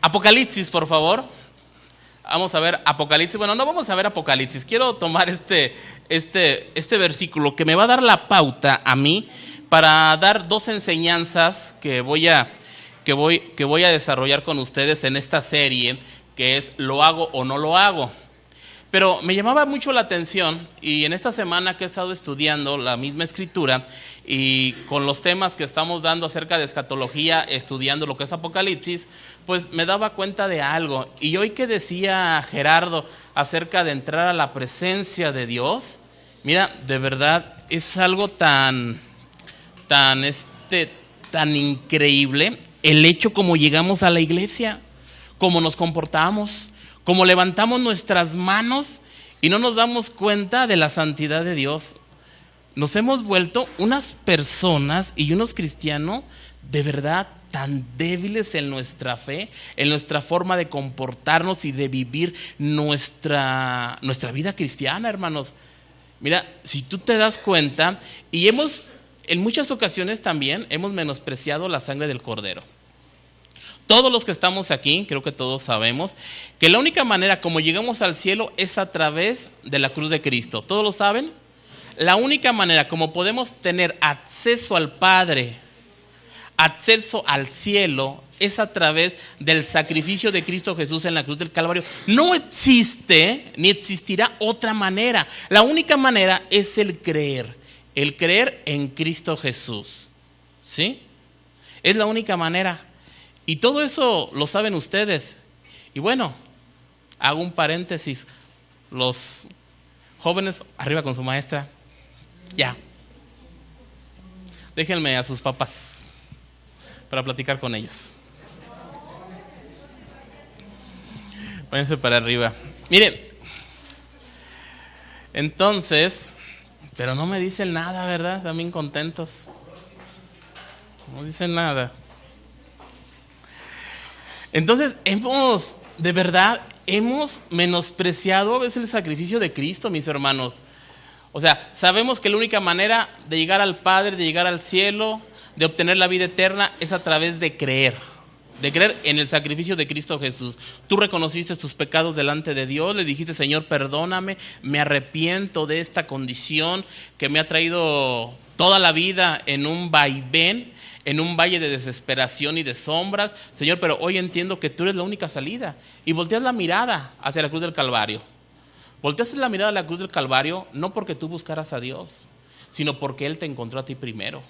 Apocalipsis, por favor. Vamos a ver Apocalipsis. Bueno, no vamos a ver Apocalipsis. Quiero tomar este versículo que me va a dar la pauta a mí para dar dos enseñanzas que voy a desarrollar con ustedes en esta serie, que es ¿lo hago o no lo hago? Pero me llamaba mucho la atención, y en esta semana que he estado estudiando la misma escritura y con los temas que estamos dando acerca de escatología, estudiando lo que es Apocalipsis, pues me daba cuenta de algo. Y hoy que decía Gerardo acerca de entrar a la presencia de Dios, mira, de verdad es algo tan increíble el hecho como llegamos a la iglesia, cómo nos comportamos, cómo levantamos nuestras manos y no nos damos cuenta de la santidad de Dios. Nos hemos vuelto unas personas y unos cristianos de verdad tan débiles en nuestra fe, en nuestra forma de comportarnos y de vivir nuestra vida cristiana, hermanos. Mira, si tú te das cuenta, y en muchas ocasiones también hemos menospreciado la sangre del Cordero. Todos los que estamos aquí, creo que todos sabemos que la única manera como llegamos al cielo es a través de la cruz de Cristo. ¿Todos lo saben? La única manera como podemos tener acceso al Padre, acceso al cielo, es a través del sacrificio de Cristo Jesús en la cruz del Calvario. No existe ni existirá otra manera. La única manera es el creer en Cristo Jesús. ¿Sí? Es la única manera. Y todo eso lo saben ustedes. Y bueno, hago un paréntesis. Los jóvenes, arriba con su maestra. Ya. Déjenme a sus papás para platicar con ellos. Váyanse para arriba. Miren, entonces, pero no me dicen nada, ¿verdad? También contentos. No dicen nada. Entonces, de verdad, hemos menospreciado a veces el sacrificio de Cristo, mis hermanos. O sea, sabemos que la única manera de llegar al Padre, de llegar al cielo, de obtener la vida eterna, es a través de creer en el sacrificio de Cristo Jesús. Tú reconociste tus pecados delante de Dios, le dijiste: Señor, perdóname, me arrepiento de esta condición que me ha traído toda la vida en un vaivén, en un valle de desesperación y de sombras. Señor, pero hoy entiendo que tú eres la única salida. Y volteas la mirada hacia la cruz del Calvario. Volteaste la mirada a la cruz del Calvario no porque tú buscaras a Dios, sino porque Él te encontró a ti primero.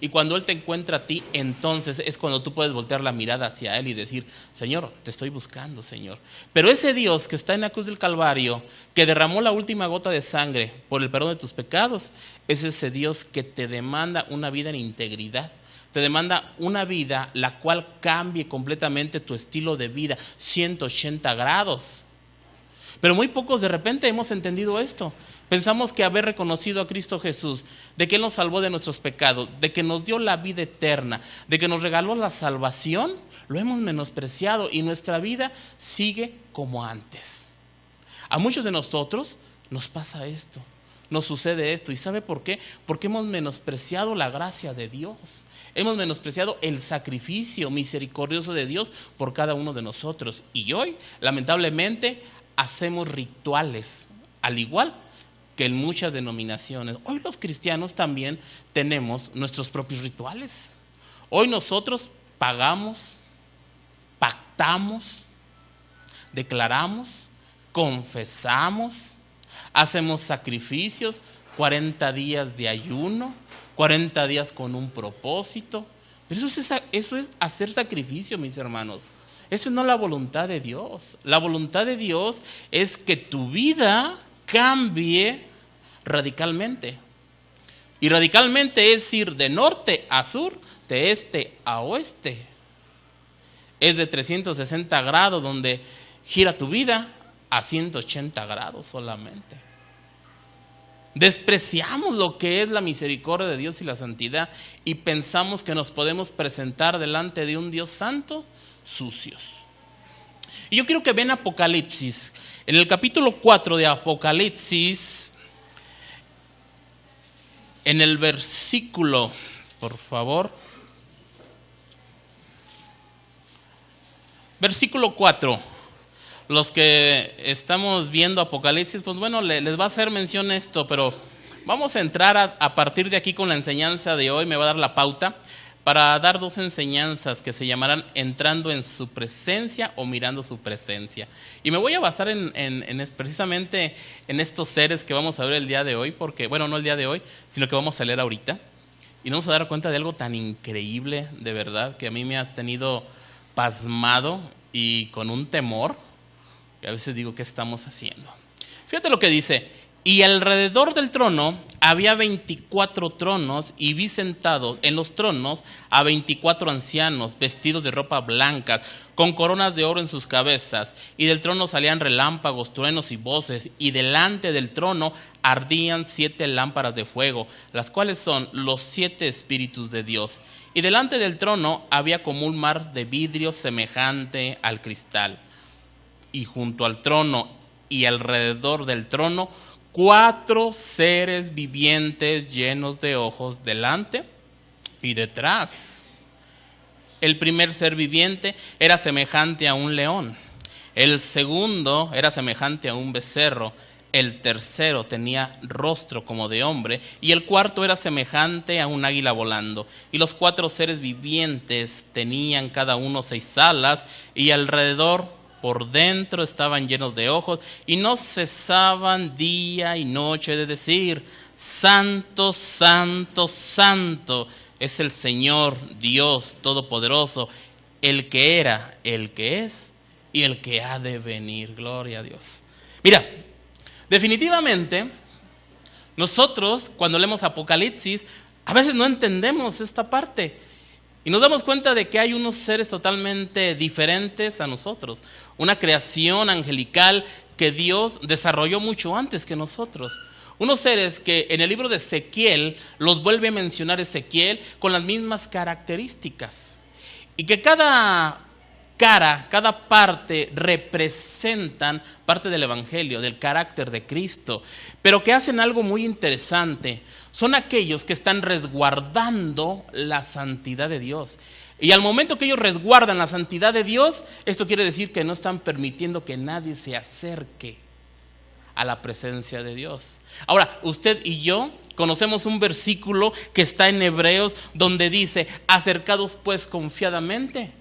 Y cuando Él te encuentra a ti, entonces es cuando tú puedes voltear la mirada hacia Él y decir: Señor, te estoy buscando, Señor. Pero ese Dios que está en la cruz del Calvario, que derramó la última gota de sangre por el perdón de tus pecados, es ese Dios que te demanda una vida en integridad. Te demanda una vida la cual cambie completamente tu estilo de vida, 180 grados. Pero muy pocos de repente hemos entendido esto. Pensamos que haber reconocido a Cristo Jesús, de que Él nos salvó de nuestros pecados, de que nos dio la vida eterna, de que nos regaló la salvación, lo hemos menospreciado y nuestra vida sigue como antes. A muchos de nosotros nos pasa esto, nos sucede esto. ¿Y sabe por qué? Porque hemos menospreciado la gracia de Dios. Hemos menospreciado el sacrificio misericordioso de Dios por cada uno de nosotros. Y hoy, lamentablemente, hacemos rituales, al igual que en muchas denominaciones. Hoy los cristianos también tenemos nuestros propios rituales. Hoy nosotros pagamos, pactamos, declaramos, confesamos, hacemos sacrificios, 40 días de ayuno, 40 días con un propósito. Pero eso es hacer sacrificio, mis hermanos. Eso no es la voluntad de Dios. La voluntad de Dios es que tu vida cambie radicalmente. Y radicalmente es ir de norte a sur, de este a oeste. Es de 360 grados donde gira tu vida a 180 grados solamente. Despreciamos lo que es la misericordia de Dios y la santidad y pensamos que nos podemos presentar delante de un Dios santo sucios. Y yo quiero que vean Apocalipsis. En el capítulo 4 de Apocalipsis, en el versículo, por favor, Versículo 4. Los que estamos viendo Apocalipsis, pues bueno, les va a hacer mención esto, pero vamos a entrar a partir de aquí con la enseñanza de hoy. Me va a dar la pauta para dar dos enseñanzas que se llamarán entrando en su presencia o mirando su presencia. Y me voy a basar precisamente en estos seres que vamos a ver el día de hoy, porque, bueno, no el día de hoy, sino que vamos a leer ahorita. Y nos vamos a dar cuenta de algo tan increíble, de verdad, que a mí me ha tenido pasmado y con un temor. Y a veces digo, ¿qué estamos haciendo? Fíjate lo que dice: y alrededor del trono había 24 tronos, y vi sentados en los tronos a 24 ancianos, vestidos de ropas blancas, con coronas de oro en sus cabezas. Y del trono salían relámpagos, truenos y voces, y delante del trono ardían 7 lámparas de fuego, las cuales son los 7 espíritus de Dios. Y delante del trono había como un mar de vidrio semejante al cristal. Y junto al trono y alrededor del trono 4 seres vivientes llenos de ojos delante y detrás. El primer ser viviente era semejante a un león, el segundo era semejante a un becerro, el tercero tenía rostro como de hombre, y el cuarto era semejante a un águila volando. Y los 4 seres vivientes tenían cada uno 6 alas, y alrededor por dentro estaban llenos de ojos, y no cesaban día y noche de decir: Santo, Santo, Santo es el Señor Dios Todopoderoso, el que era, el que es y el que ha de venir. Gloria a Dios. Mira, definitivamente nosotros cuando leemos Apocalipsis a veces no entendemos esta parte. Y nos damos cuenta de que hay unos seres totalmente diferentes a nosotros. Una creación angelical que Dios desarrolló mucho antes que nosotros. Unos seres que en el libro de Ezequiel los vuelve a mencionar Ezequiel con las mismas características. Y que cada parte representan parte del evangelio, del carácter de Cristo, pero que hacen algo muy interesante. Son aquellos que están resguardando la santidad de Dios. Y al momento que ellos resguardan la santidad de Dios, esto quiere decir que no están permitiendo que nadie se acerque a la presencia de Dios. Ahora, usted y yo conocemos un versículo que está en Hebreos donde dice: acercados pues confiadamente.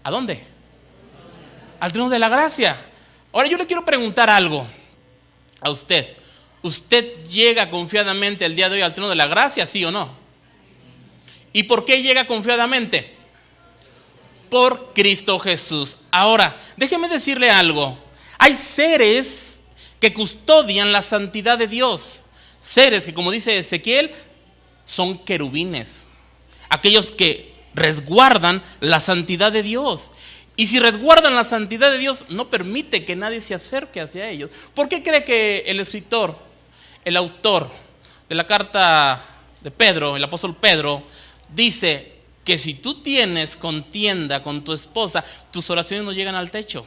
¿A dónde? Al trono de la gracia. Ahora yo le quiero preguntar algo a usted. ¿Usted llega confiadamente el día de hoy al trono de la gracia, sí o no? ¿Y por qué llega confiadamente? Por Cristo Jesús. Ahora, déjeme decirle algo. Hay seres que custodian la santidad de Dios. Seres que, como dice Ezequiel, son querubines. Aquellos que resguardan la santidad de Dios. Y si resguardan la santidad de Dios, no permite que nadie se acerque hacia ellos. ¿Por qué cree que el escritor, el autor de la carta de Pedro, el apóstol Pedro, dice que si tú tienes contienda con tu esposa, tus oraciones no llegan al techo?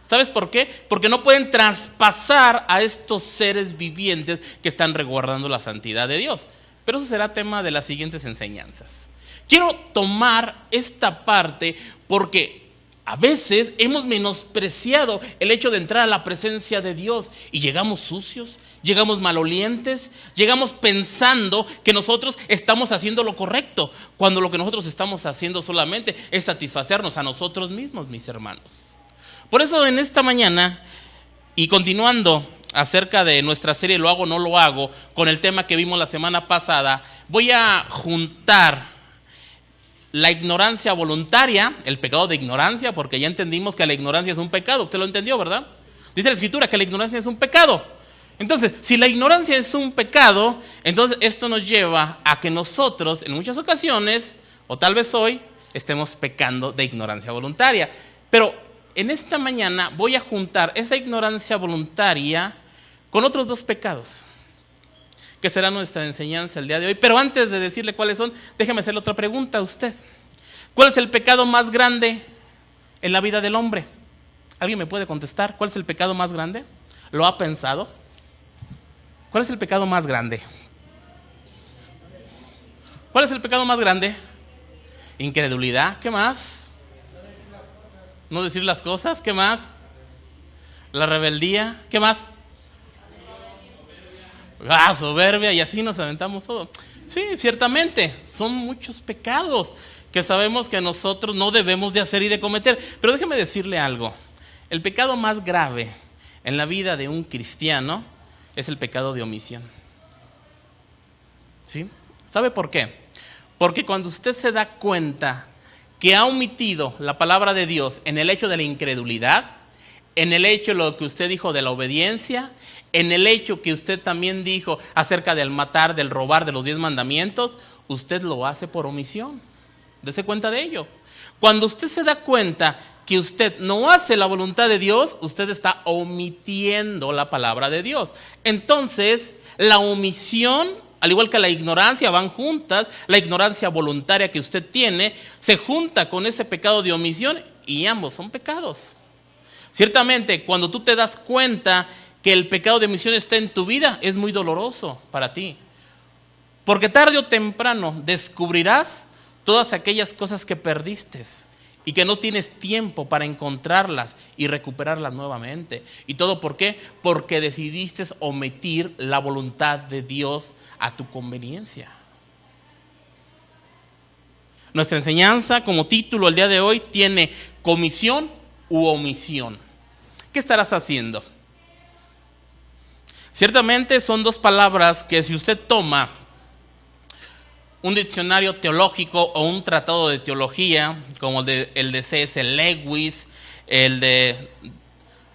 ¿Sabes por qué? Porque no pueden traspasar a estos seres vivientes que están resguardando la santidad de Dios. Pero eso será tema de las siguientes enseñanzas. Quiero tomar esta parte porque a veces hemos menospreciado el hecho de entrar a la presencia de Dios y llegamos sucios, llegamos malolientes, llegamos pensando que nosotros estamos haciendo lo correcto, cuando lo que nosotros estamos haciendo solamente es satisfacernos a nosotros mismos, mis hermanos. Por eso en esta mañana, y continuando acerca de nuestra serie Lo hago o no lo hago, con el tema que vimos la semana pasada, voy a juntar la ignorancia voluntaria, el pecado de ignorancia, porque ya entendimos que la ignorancia es un pecado. Usted lo entendió, ¿verdad? Dice la Escritura que la ignorancia es un pecado. Entonces, si la ignorancia es un pecado, entonces esto nos lleva a que nosotros en muchas ocasiones, o tal vez hoy, estemos pecando de ignorancia voluntaria. Pero en esta mañana voy a juntar esa ignorancia voluntaria con otros 2 pecados, que será nuestra enseñanza el día de hoy. Pero antes de decirle cuáles son, déjeme hacerle otra pregunta a usted. ¿Cuál es el pecado más grande en la vida del hombre? ¿Alguien me puede contestar? ¿Cuál es el pecado más grande? ¿Lo ha pensado? ¿Cuál es el pecado más grande? ¿Cuál es el pecado más grande? Incredulidad. ¿Qué más? No decir las cosas. ¿Qué más? La rebeldía. ¿Qué más? Soberbia. Y así nos aventamos todo. Sí, ciertamente, son muchos pecados que sabemos que nosotros no debemos de hacer y de cometer. Pero déjeme decirle algo. El pecado más grave en la vida de un cristiano es el pecado de omisión. ¿Sí? ¿Sabe por qué? Porque cuando usted se da cuenta que ha omitido la palabra de Dios en el hecho de la incredulidad, en el hecho de lo que usted dijo de la obediencia, en el hecho que usted también dijo acerca del matar, del robar, de los 10 mandamientos, usted lo hace por omisión. Dese cuenta de ello. Cuando usted se da cuenta que usted no hace la voluntad de Dios, usted está omitiendo la palabra de Dios. Entonces, la omisión, al igual que la ignorancia, van juntas. La ignorancia voluntaria que usted tiene se junta con ese pecado de omisión y ambos son pecados. Ciertamente, cuando tú te das cuenta que el pecado de omisión está en tu vida, es muy doloroso para ti. Porque tarde o temprano descubrirás todas aquellas cosas que perdiste y que no tienes tiempo para encontrarlas y recuperarlas nuevamente. ¿Y todo por qué? Porque decidiste omitir la voluntad de Dios a tu conveniencia. Nuestra enseñanza como título el día de hoy tiene comisión u omisión. ¿Qué estarás haciendo? Ciertamente son dos palabras que si usted toma un diccionario teológico o un tratado de teología, como el de C.S. Lewis, el de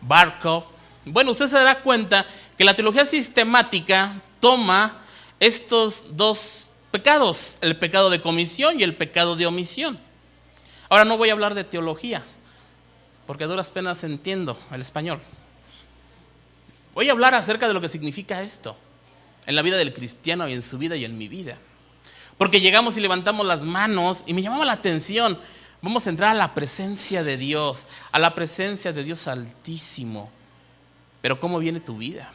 Barkov, bueno, usted se dará cuenta que la teología sistemática toma estos dos pecados, el pecado de comisión y el pecado de omisión. Ahora no voy a hablar de teología, porque a duras penas entiendo el español. Voy a hablar acerca de lo que significa esto en la vida del cristiano y en su vida y en mi vida. Porque llegamos y levantamos las manos y me llamaba la atención. Vamos a entrar a la presencia de Dios, a la presencia de Dios Altísimo. Pero ¿cómo viene tu vida?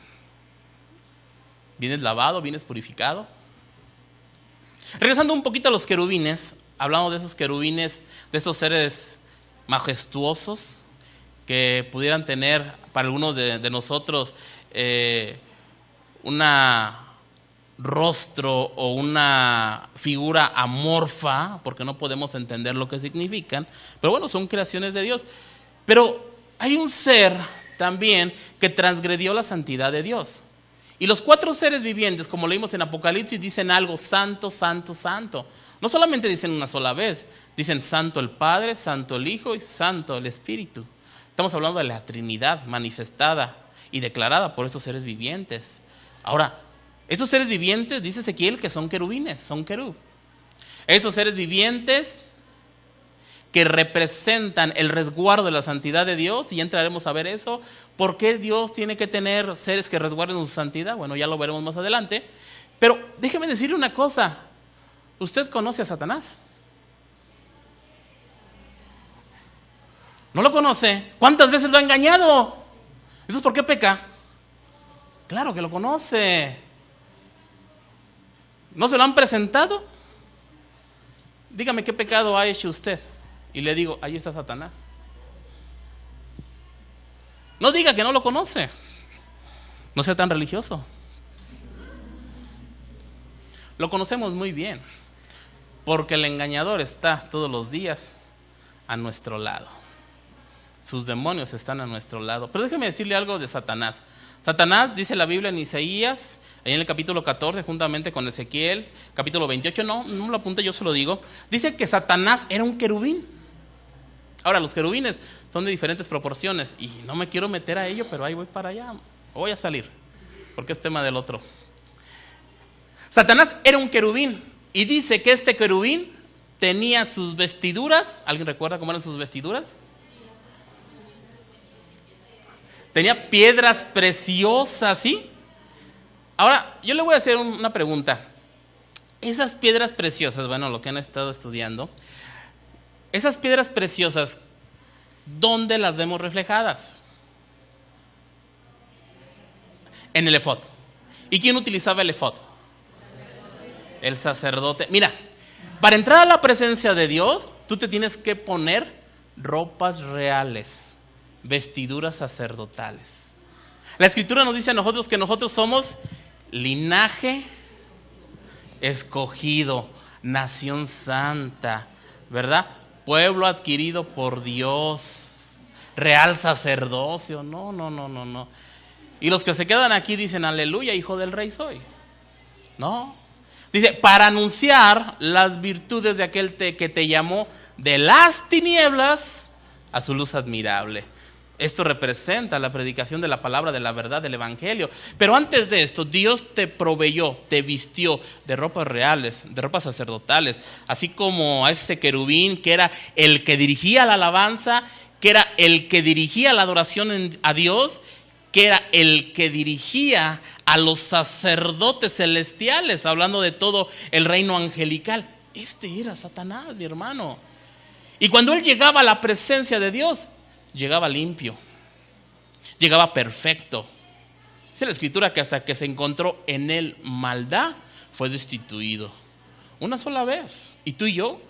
¿Vienes lavado? ¿Vienes purificado? Regresando un poquito a los querubines, hablamos de esos querubines, de estos seres majestuosos que pudieran tener para algunos de nosotros una rostro o una figura amorfa, porque no podemos entender lo que significan, pero bueno, son creaciones de Dios. Pero hay un ser también que transgredió la santidad de Dios. Y los 4 seres vivientes, como leímos en Apocalipsis, dicen algo: santo, santo, santo. No solamente dicen una sola vez, dicen santo el Padre, santo el Hijo y santo el Espíritu. Estamos hablando de la Trinidad manifestada y declarada por esos seres vivientes. Ahora, estos seres vivientes, dice Ezequiel, que son querubines, son querub. Estos seres vivientes que representan el resguardo de la santidad de Dios, y ya entraremos a ver eso. ¿Por qué Dios tiene que tener seres que resguarden su santidad? Bueno, ya lo veremos más adelante. Pero déjeme decirle una cosa. ¿Usted conoce a Satanás? ¿No lo conoce? ¿Cuántas veces lo ha engañado? ¿Entonces por qué peca? Claro que lo conoce. ¿No se lo han presentado? Dígame qué pecado ha hecho usted. Y le digo, ahí está Satanás. No diga que no lo conoce. No sea tan religioso. Lo conocemos muy bien, porque el engañador está todos los días a nuestro lado. Sus demonios están a nuestro lado. Pero déjeme decirle algo de Satanás. Satanás, dice la Biblia en Isaías, ahí en el capítulo 14, juntamente con Ezequiel, capítulo 28, no lo apunte, yo se lo digo. Dice que Satanás era un querubín. Ahora, los querubines son de diferentes proporciones y no me quiero meter a ello, pero ahí voy para allá. Voy a salir, porque es tema del otro. Satanás era un querubín y dice que este querubín tenía sus vestiduras. ¿Alguien recuerda cómo eran sus vestiduras? Tenía piedras preciosas, ¿sí? Ahora, yo le voy a hacer una pregunta. Esas piedras preciosas, bueno, lo que han estado estudiando, esas piedras preciosas, ¿dónde las vemos reflejadas? En el efod. ¿Y quién utilizaba el efod? El sacerdote. Mira, para entrar a la presencia de Dios, tú te tienes que poner ropas reales, vestiduras sacerdotales. La Escritura nos dice a nosotros que nosotros somos linaje escogido, nación santa, ¿verdad? Pueblo adquirido por Dios, real sacerdocio. No. Y los que se quedan aquí dicen, aleluya, hijo del rey soy. No. Dice, para anunciar las virtudes de aquel que te llamó de las tinieblas a su luz admirable. Esto representa la predicación de la palabra de la verdad del evangelio. Pero antes de esto, Dios te proveyó, te vistió de ropas reales, de ropas sacerdotales, así como a ese querubín que era el que dirigía la alabanza, que era el que dirigía la adoración a Dios, que era el que dirigía a los sacerdotes celestiales, hablando de todo el reino angelical. Este era Satanás, mi hermano. Y cuando él llegaba a la presencia de Dios, llegaba limpio, llegaba perfecto. Dice la Escritura que hasta que se encontró en él maldad, fue destituido. Una sola vez. Y tú y yo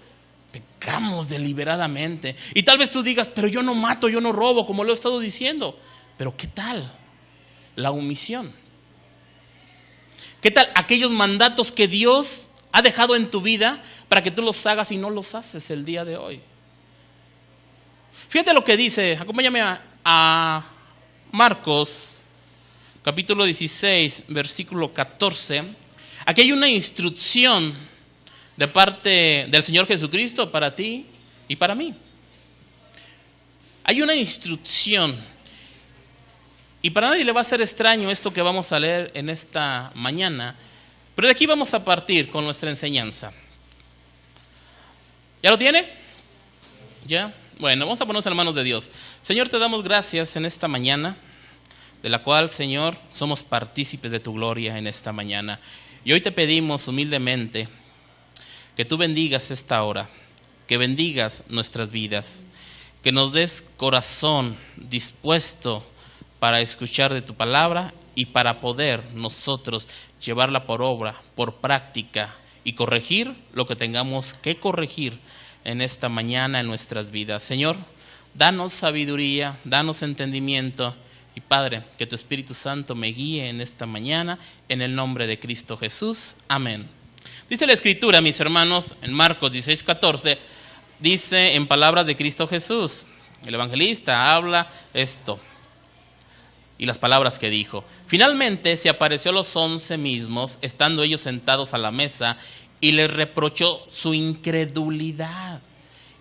pecamos deliberadamente. Y tal vez tú digas, pero yo no mato, yo no robo, como lo he estado diciendo. Pero ¿qué tal la omisión? ¿Qué tal aquellos mandatos que Dios ha dejado en tu vida para que tú los hagas y no los haces el día de hoy? Fíjate lo que dice, acompáñame a Marcos, capítulo 16, versículo 14. Aquí hay una instrucción de parte del Señor Jesucristo para ti y para mí. Hay una instrucción. Y para nadie le va a ser extraño esto que vamos a leer en esta mañana. Pero de aquí vamos a partir con nuestra enseñanza. ¿Ya lo tiene? ¿Ya? Bueno, vamos a ponernos en manos de Dios. Señor, te damos gracias en esta mañana, de la cual, Señor, somos partícipes de tu gloria en esta mañana. Y hoy te pedimos humildemente que tú bendigas esta hora, que bendigas nuestras vidas, que nos des corazón dispuesto para escuchar de tu palabra y para poder nosotros llevarla por obra, por práctica y corregir lo que tengamos que corregir en esta mañana en nuestras vidas. Señor, danos sabiduría, danos entendimiento y Padre, que tu Espíritu Santo me guíe en esta mañana en el nombre de Cristo Jesús. Amén. Dice la Escritura, mis hermanos, en Marcos 16:14, dice en palabras de Cristo Jesús, el evangelista habla esto y las palabras que dijo. Finalmente se apareció a los 11 mismos, estando ellos sentados a la mesa, y les reprochó su incredulidad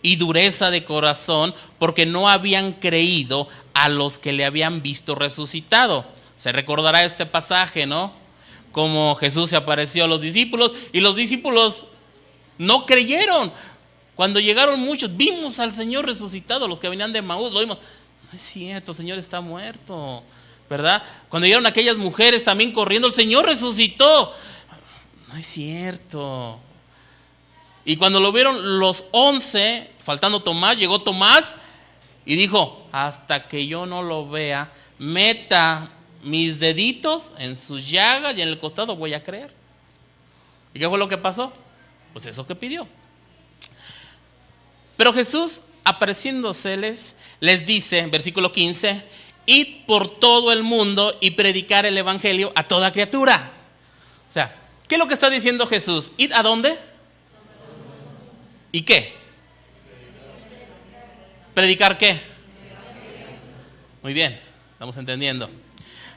y dureza de corazón, porque no habían creído a los que le habían visto resucitado. Se recordará este pasaje, ¿no? Como Jesús se apareció a los discípulos y los discípulos no creyeron. Cuando llegaron muchos, vimos al Señor resucitado. Los que venían de Emaús lo vimos. No es cierto, el Señor está muerto, ¿verdad? Cuando llegaron aquellas mujeres también corriendo, el Señor resucitó. No es cierto. Y cuando lo vieron los 11, faltando Tomás, llegó Tomás y dijo, hasta que yo no lo vea, meta mis deditos en sus llagas y en el costado, voy a creer. ¿Y qué fue lo que pasó? Pues eso que pidió. Pero Jesús, apareciéndoseles, les dice, versículo 15, id por todo el mundo y predicar el evangelio a toda criatura. O sea, ¿qué es lo que está diciendo Jesús? ¿Id a dónde? ¿Y qué? ¿Predicar qué? Muy bien, estamos entendiendo.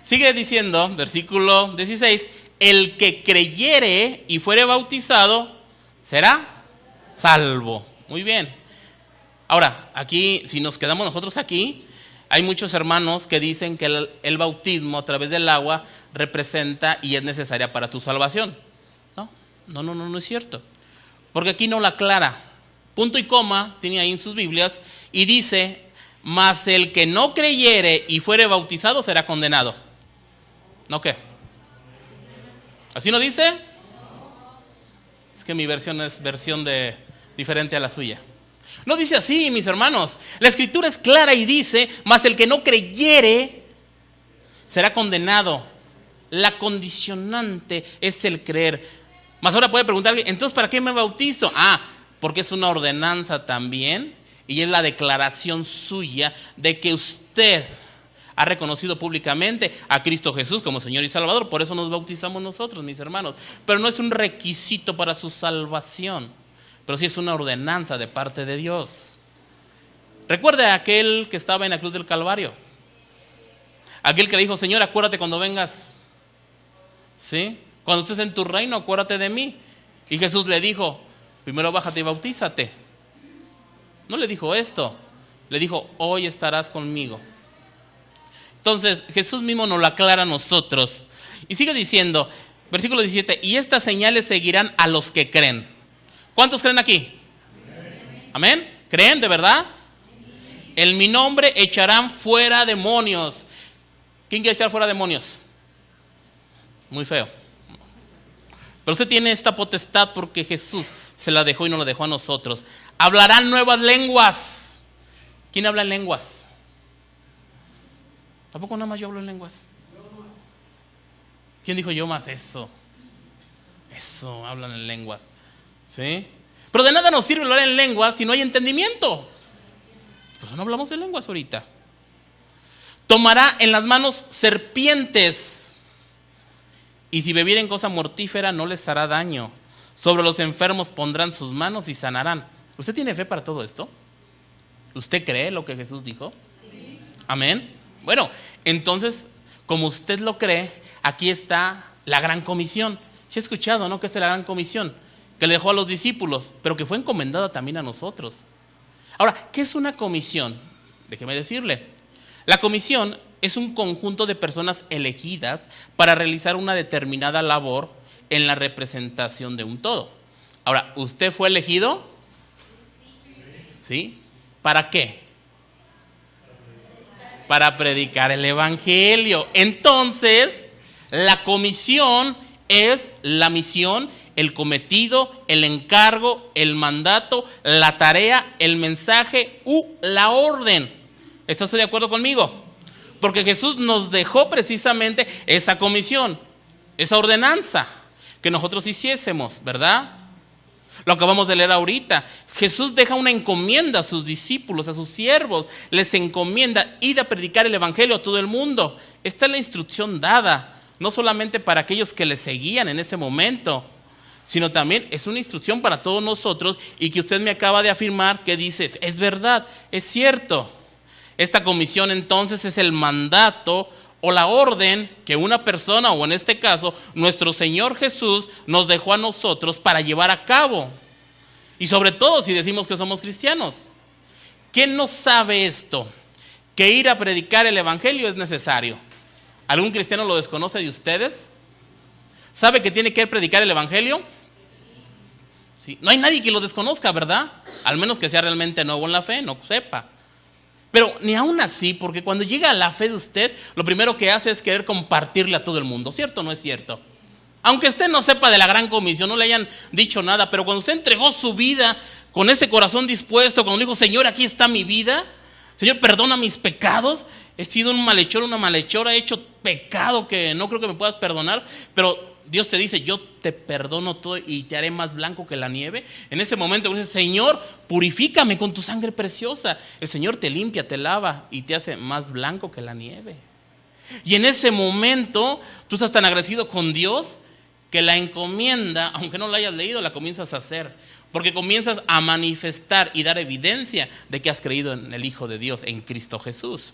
Sigue diciendo, versículo 16, el que creyere y fuere bautizado será salvo. Muy bien. Ahora, aquí, si nos quedamos nosotros aquí, hay muchos hermanos que dicen que el bautismo a través del agua representa y es necesaria para tu salvación. No es cierto. Porque aquí no la aclara. Punto y coma tiene ahí en sus Biblias y dice, mas el que no creyere y fuere bautizado será condenado. ¿No qué? ¿Así no dice? Es que mi versión es diferente a la suya. No dice así, mis hermanos. La Escritura es clara y dice, mas el que no creyere será condenado. La condicionante es el creer. Mas ahora puede preguntar, entonces ¿para qué me bautizo? Porque es una ordenanza también Y es la declaración suya de que usted ha reconocido públicamente a Cristo Jesús como Señor y Salvador. Por eso nos bautizamos nosotros, mis hermanos. Pero no es un requisito para su salvación, pero sí es una ordenanza de parte de Dios. Recuerde a aquel que estaba en la cruz del Calvario. Aquel que le dijo: Señor, acuérdate cuando vengas. ¿Sí? Cuando estés en tu reino, acuérdate de mí. Y Jesús le dijo: primero bájate y bautízate. No le dijo esto. Le dijo: hoy estarás conmigo. Entonces Jesús mismo nos lo aclara a nosotros. Y sigue diciendo, versículo 17: y estas señales seguirán a los que creen. ¿Cuántos creen aquí? Amén. ¿Creen de verdad? En mi nombre echarán fuera demonios. ¿Quién quiere echar fuera demonios? Muy feo. Pero usted tiene esta potestad porque Jesús se la dejó y nos la dejó a nosotros. Hablarán nuevas lenguas. ¿Quién habla en lenguas? ¿Tampoco nada más yo hablo en lenguas? ¿Quién dijo yo más? Eso, hablan en lenguas. ¿Sí? Pero de nada nos sirve hablar en lenguas si no hay entendimiento. Pues no hablamos en lenguas ahorita. Tomará en las manos serpientes, y si bebieren cosa mortífera no les hará daño. Sobre los enfermos pondrán sus manos y sanarán. ¿Usted tiene fe para todo esto? ¿Usted cree lo que Jesús dijo? Sí. Amén. Bueno, entonces, como usted lo cree, aquí está la gran comisión. ¿Se ha escuchado, no? Que es la gran comisión que le dejó a los discípulos, pero que fue encomendada también a nosotros. Ahora, ¿qué es una comisión? Déjeme decirle. La comisión es un conjunto de personas elegidas para realizar una determinada labor en la representación de un todo. Ahora, ¿usted fue elegido? ¿Sí? ¿Para qué? Para predicar el evangelio. Entonces, la comisión es la misión, el cometido, el encargo, el mandato, la tarea, el mensaje u la orden. ¿Estás de acuerdo conmigo? Porque Jesús nos dejó precisamente esa comisión, esa ordenanza que nosotros hiciésemos, ¿verdad? Lo acabamos de leer ahorita. Jesús deja una encomienda a sus discípulos, a sus siervos. Les encomienda ir a predicar el evangelio a todo el mundo. Esta es la instrucción dada, no solamente para aquellos que le seguían en ese momento, sino también es una instrucción para todos nosotros, y que usted me acaba de afirmar que dice, es verdad, es cierto. Esta comisión entonces es el mandato o la orden que una persona, o en este caso nuestro Señor Jesús, nos dejó a nosotros para llevar a cabo. Y sobre todo si decimos que somos cristianos. ¿Quién no sabe esto? Que ir a predicar el evangelio es necesario. ¿Algún cristiano lo desconoce de ustedes? ¿Sabe que tiene que predicar el evangelio? Sí. No hay nadie que lo desconozca, ¿verdad? Al menos que sea realmente nuevo en la fe, no sepa. Pero ni aún así, porque cuando llega a la fe de usted, lo primero que hace es querer compartirle a todo el mundo. ¿Cierto o no es cierto? Aunque usted no sepa de la gran comisión, no le hayan dicho nada, pero cuando usted entregó su vida con ese corazón dispuesto, cuando dijo, Señor, aquí está mi vida, Señor, perdona mis pecados, he sido un malhechor, una malhechora, he hecho pecado que no creo que me puedas perdonar, pero Dios te dice, yo te perdono todo y te haré más blanco que la nieve. En ese momento dices, Señor, purifícame con tu sangre preciosa. El Señor te limpia, te lava y te hace más blanco que la nieve. Y en ese momento tú estás tan agradecido con Dios que la encomienda, aunque no la hayas leído, la comienzas a hacer. Porque comienzas a manifestar y dar evidencia de que has creído en el Hijo de Dios, en Cristo Jesús.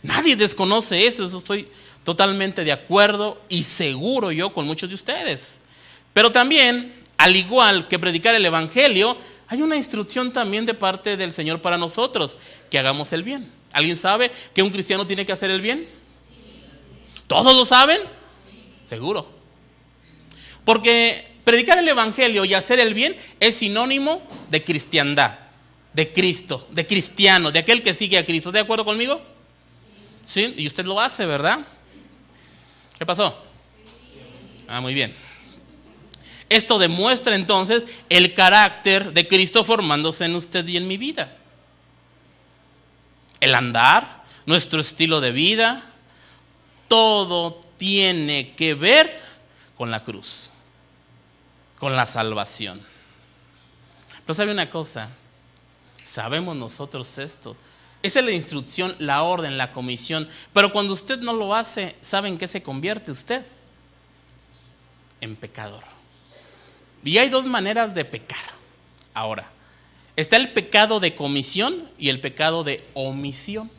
Nadie desconoce eso estoy totalmente de acuerdo y seguro yo con muchos de ustedes. Pero también, al igual que predicar el evangelio, hay una instrucción también de parte del Señor para nosotros, que hagamos el bien. ¿Alguien sabe que un cristiano tiene que hacer el bien? ¿Todos lo saben? Seguro. Porque predicar el evangelio y hacer el bien es sinónimo de cristiandad, de Cristo, de cristiano, de aquel que sigue a Cristo. ¿De acuerdo conmigo? Sí, y usted lo hace, ¿verdad? ¿Qué pasó? Muy bien. Esto demuestra entonces el carácter de Cristo formándose en usted y en mi vida. El andar, nuestro estilo de vida, todo tiene que ver con la cruz, con la salvación. Pero sabe una cosa, Sabemos nosotros esto. Esa es la instrucción, la orden, la comisión. Pero cuando usted no lo hace, ¿sabe en qué se convierte usted? En pecador. Y hay dos maneras de pecar. Ahora, está el pecado de comisión y el pecado de omisión.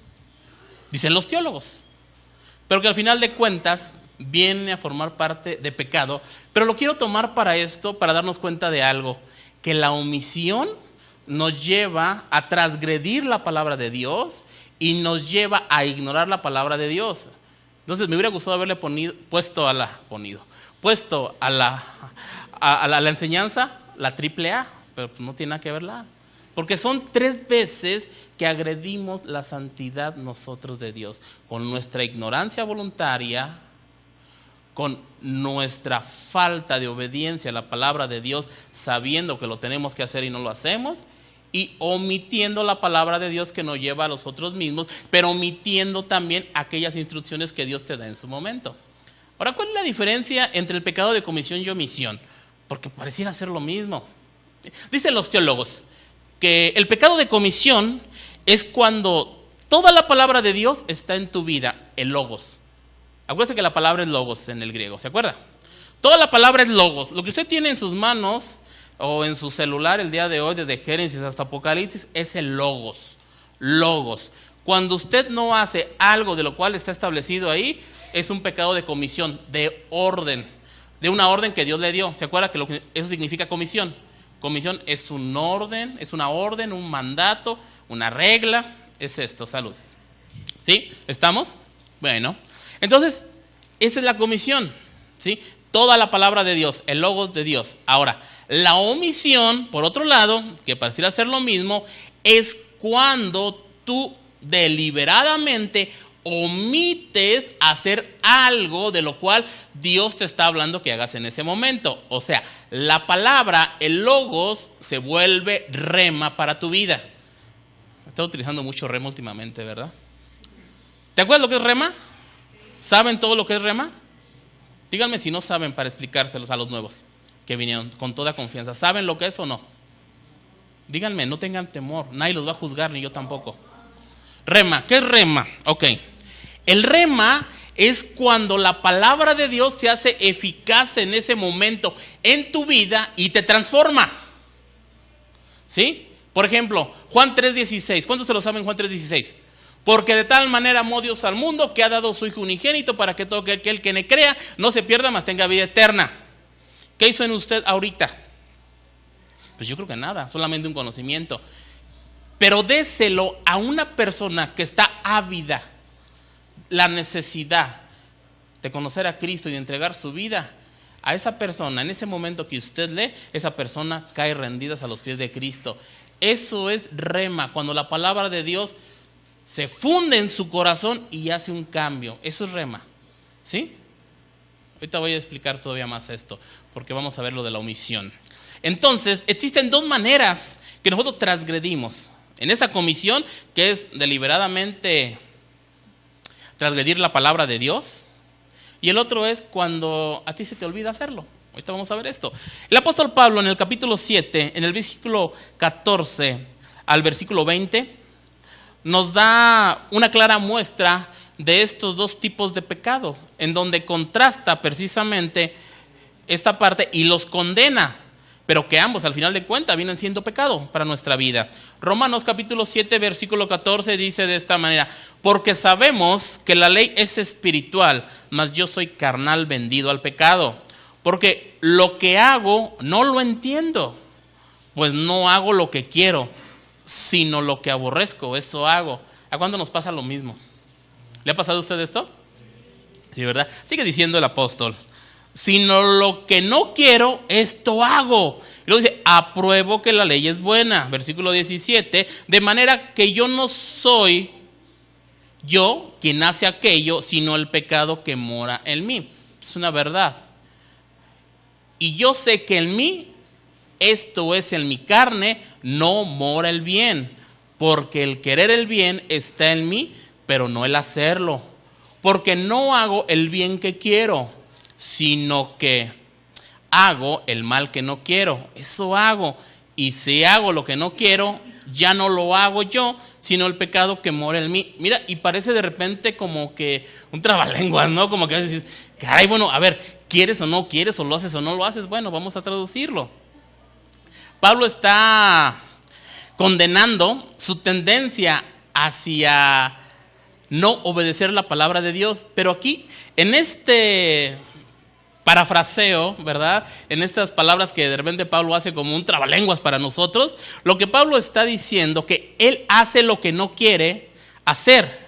Dicen los teólogos. Pero que al final de cuentas viene a formar parte de pecado. Pero lo quiero tomar para esto, para darnos cuenta de algo. Que la omisión nos lleva a transgredir la palabra de Dios y nos lleva a ignorar la palabra de Dios. Entonces me hubiera gustado haberle puesto a la enseñanza la triple A, pero pues no tiene nada que verla. Porque son 3 veces que agredimos la santidad nosotros de Dios, con nuestra ignorancia voluntaria, con nuestra falta de obediencia a la palabra de Dios, sabiendo que lo tenemos que hacer y no lo hacemos, y omitiendo la palabra de Dios que nos lleva a nosotros mismos, pero omitiendo también aquellas instrucciones que Dios te da en su momento. Ahora, ¿cuál es la diferencia entre el pecado de comisión y omisión? Porque pareciera ser lo mismo. Dicen los teólogos que el pecado de comisión es cuando toda la palabra de Dios está en tu vida, el logos. Acuérdense que la palabra es logos en el griego, ¿se acuerda? Toda la palabra es logos. Lo que usted tiene en sus manos o en su celular el día de hoy, desde Génesis hasta Apocalipsis, es el logos. Logos. Cuando usted no hace algo de lo cual está establecido ahí, es un pecado de comisión, de orden, de una orden que Dios le dio. ¿Se acuerda que eso significa comisión? Comisión es un orden, es una orden, un mandato, una regla, es esto, salud. ¿Sí? ¿Estamos? Bueno, entonces, esa es la comisión, ¿sí? Toda la palabra de Dios, el logos de Dios. Ahora, la omisión, por otro lado, que pareciera ser lo mismo, es cuando tú deliberadamente omites hacer algo de lo cual Dios te está hablando que hagas en ese momento. O sea, la palabra, el logos, se vuelve rema para tu vida. Estoy utilizando mucho rema últimamente, ¿verdad? ¿Te acuerdas lo que es rema? ¿Saben todo lo que es rema? Díganme si no saben para explicárselos a los nuevos que vinieron con toda confianza. ¿Saben lo que es o no? Díganme, no tengan temor. Nadie los va a juzgar, ni yo tampoco. Rema, ¿qué es rema? Ok. El rema es cuando la palabra de Dios se hace eficaz en ese momento en tu vida y te transforma. ¿Sí? Por ejemplo, Juan 3:16. ¿Cuántos se lo saben Juan 3:16? Porque de tal manera amó Dios al mundo que ha dado su Hijo unigénito para que todo aquel que le crea no se pierda, mas tenga vida eterna. ¿Qué hizo en usted ahorita? Pues yo creo que nada, solamente un conocimiento. Pero déselo a una persona que está ávida, la necesidad de conocer a Cristo y de entregar su vida. A esa persona, en ese momento que usted lee, esa persona cae rendida a los pies de Cristo. Eso es rema, cuando la palabra de Dios se funde en su corazón y hace un cambio. Eso es rema, ¿sí? Ahorita voy a explicar todavía más esto, porque vamos a ver lo de la omisión. Entonces, existen 2 maneras que nosotros transgredimos en esa comisión, que es deliberadamente transgredir la palabra de Dios, y el otro es cuando a ti se te olvida hacerlo. Ahorita vamos a ver esto. El apóstol Pablo en el capítulo 7, en el versículo 14 al versículo 20, nos da una clara muestra de estos 2 tipos de pecados, en donde contrasta precisamente esta parte y los condena, pero que ambos al final de cuentas vienen siendo pecado para nuestra vida. Romanos capítulo 7 versículo 14 dice de esta manera: porque sabemos que la ley es espiritual, mas yo soy carnal, vendido al pecado, porque lo que hago no lo entiendo, pues no hago lo que quiero, sino lo que aborrezco, eso hago. ¿A cuándo nos pasa lo mismo? ¿Le ha pasado a usted esto? Sí, ¿verdad? Sigue diciendo el apóstol: sino lo que no quiero, esto hago. Y luego dice: apruebo que la ley es buena. Versículo 17: de manera que yo no soy yo quien hace aquello, sino el pecado que mora en mí. Es una verdad. Y yo sé que en mí, esto es en mi carne, no mora el bien. Porque el querer el bien está en mí, pero no el hacerlo. Porque no hago el bien que quiero, sino que hago el mal que no quiero. Eso hago. Y si hago lo que no quiero, ya no lo hago yo, sino el pecado que mora en mí. Mira, y parece de repente como que un trabalenguas, ¿no? Como que a veces dices, caray, bueno, a ver, ¿quieres o no quieres? ¿O lo haces o no lo haces? Bueno, vamos a traducirlo. Pablo está condenando su tendencia hacia no obedecer la palabra de Dios. Pero aquí, en este parafraseo, ¿verdad? En estas palabras que de repente Pablo hace como un trabalenguas para nosotros, lo que Pablo está diciendo que él hace lo que no quiere hacer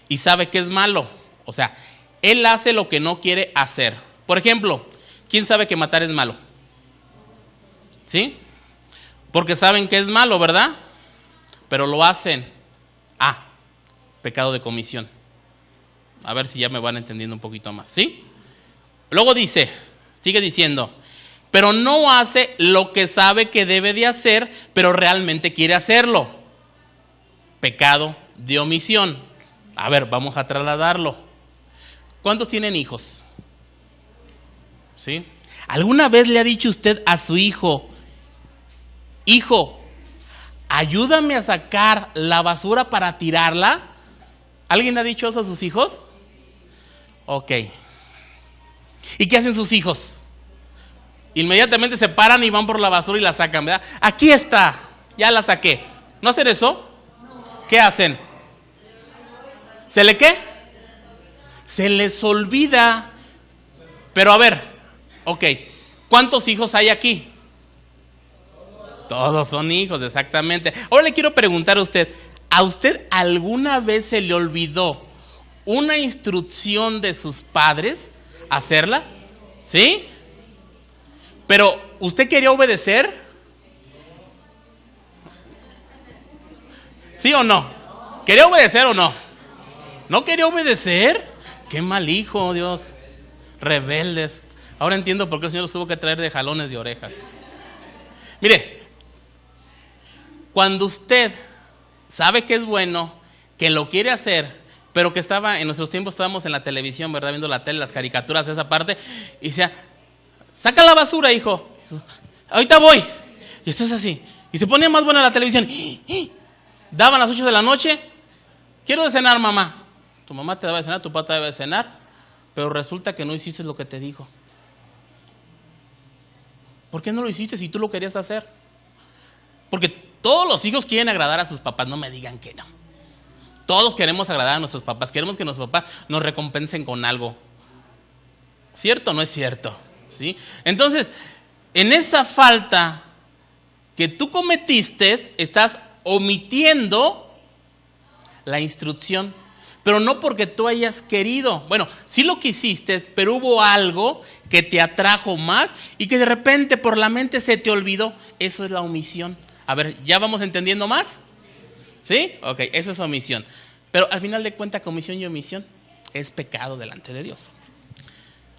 y sabe que es malo. O sea, él hace lo que no quiere hacer. Por ejemplo, ¿quién sabe que matar es malo? ¿Sí? Porque saben que es malo, ¿verdad? Pero lo hacen. Pecado de comisión. A ver si ya me van entendiendo un poquito más, ¿sí? Luego dice, sigue diciendo, pero no hace lo que sabe que debe de hacer, pero realmente quiere hacerlo. Pecado de omisión. A ver, vamos a trasladarlo. ¿Cuántos tienen hijos? ¿Sí? ¿Alguna vez le ha dicho usted a su hijo, hijo, ayúdame a sacar la basura para tirarla? ¿Alguien ha dicho eso a sus hijos? Ok. ¿Y qué hacen sus hijos? Inmediatamente se paran y van por la basura y la sacan, ¿verdad? Aquí está, ya la saqué. ¿No hacen eso? ¿Qué hacen? ¿Se le qué? Se les olvida. Pero a ver, ok, ¿cuántos hijos hay aquí? Todos son hijos, exactamente. Ahora le quiero preguntar ¿a usted alguna vez se le olvidó una instrucción de sus padres hacerla? ¿Sí? Pero ¿usted quería obedecer? ¿Sí o no? ¿Quería obedecer o no? ¿No quería obedecer? Qué mal hijo, Dios. Rebeldes. Ahora entiendo por qué el Señor los tuvo que traer de jalones de orejas. Mire, cuando usted sabe que es bueno, que lo quiere hacer, pero que en nuestros tiempos estábamos en la televisión, ¿verdad? Viendo la tele, las caricaturas, esa parte, y decía, saca la basura, hijo. Ahorita voy. Y estás así. Y se ponía más buena la televisión. Daban las 8 de la noche. Quiero de cenar, mamá. Tu mamá te daba de cenar, tu papá te daba de cenar, pero resulta que no hiciste lo que te dijo. ¿Por qué no lo hiciste si tú lo querías hacer? Porque todos los hijos quieren agradar a sus papás, no me digan que no. Todos queremos agradar a nuestros papás, queremos que nuestros papás nos recompensen con algo. ¿Cierto o no es cierto? ¿Sí? Entonces, en esa falta que tú cometiste, estás omitiendo la instrucción, pero no porque tú hayas querido. Bueno, sí lo quisiste, pero hubo algo que te atrajo más y que de repente por la mente se te olvidó. Eso es la omisión. A ver, ¿ya vamos entendiendo más? ¿Sí? Ok, eso es omisión. Pero al final de cuentas, omisión y omisión es pecado delante de Dios.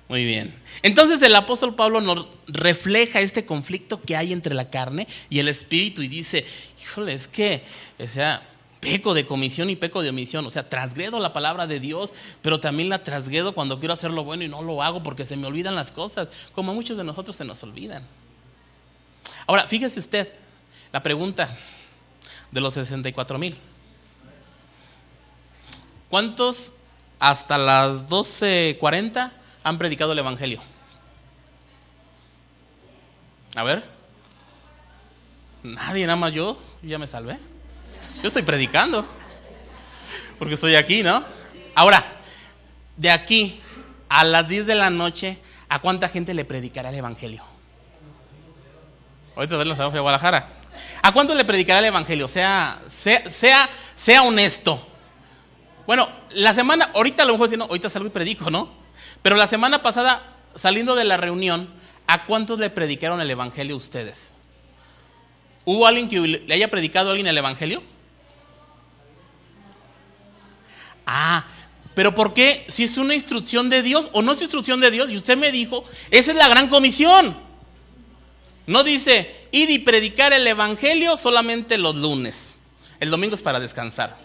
Muy bien. Entonces el apóstol Pablo nos refleja este conflicto que hay entre la carne y el espíritu y dice, híjole, es que, peco de comisión y peco de omisión. O sea, transgredo la palabra de Dios, pero también la transgredo cuando quiero hacer lo bueno y no lo hago porque se me olvidan las cosas, como a muchos de nosotros se nos olvidan. Ahora, fíjese usted, la pregunta de los 64,000. ¿Cuántos hasta las 12:40 han predicado el evangelio? A ver. Nadie, nada más yo ya me salvé. Yo estoy predicando porque estoy aquí, ¿no? Ahora, de aquí a las 10 de la noche, ¿a cuánta gente le predicará el evangelio? Ahorita vemos de Guadalajara. ¿A cuánto le predicará el evangelio? Sea honesto. Bueno, la semana, ahorita a lo mejor no, ahorita salgo y predico, ¿no? Pero la semana pasada, saliendo de la reunión, ¿a cuántos le predicaron el evangelio ustedes? ¿Hubo alguien que le haya predicado a alguien el evangelio? Pero ¿por qué? Si es una instrucción de Dios o no es instrucción de Dios, y usted me dijo, esa es la gran comisión. No dice, id y predicar el evangelio solamente los lunes. El domingo es para descansar.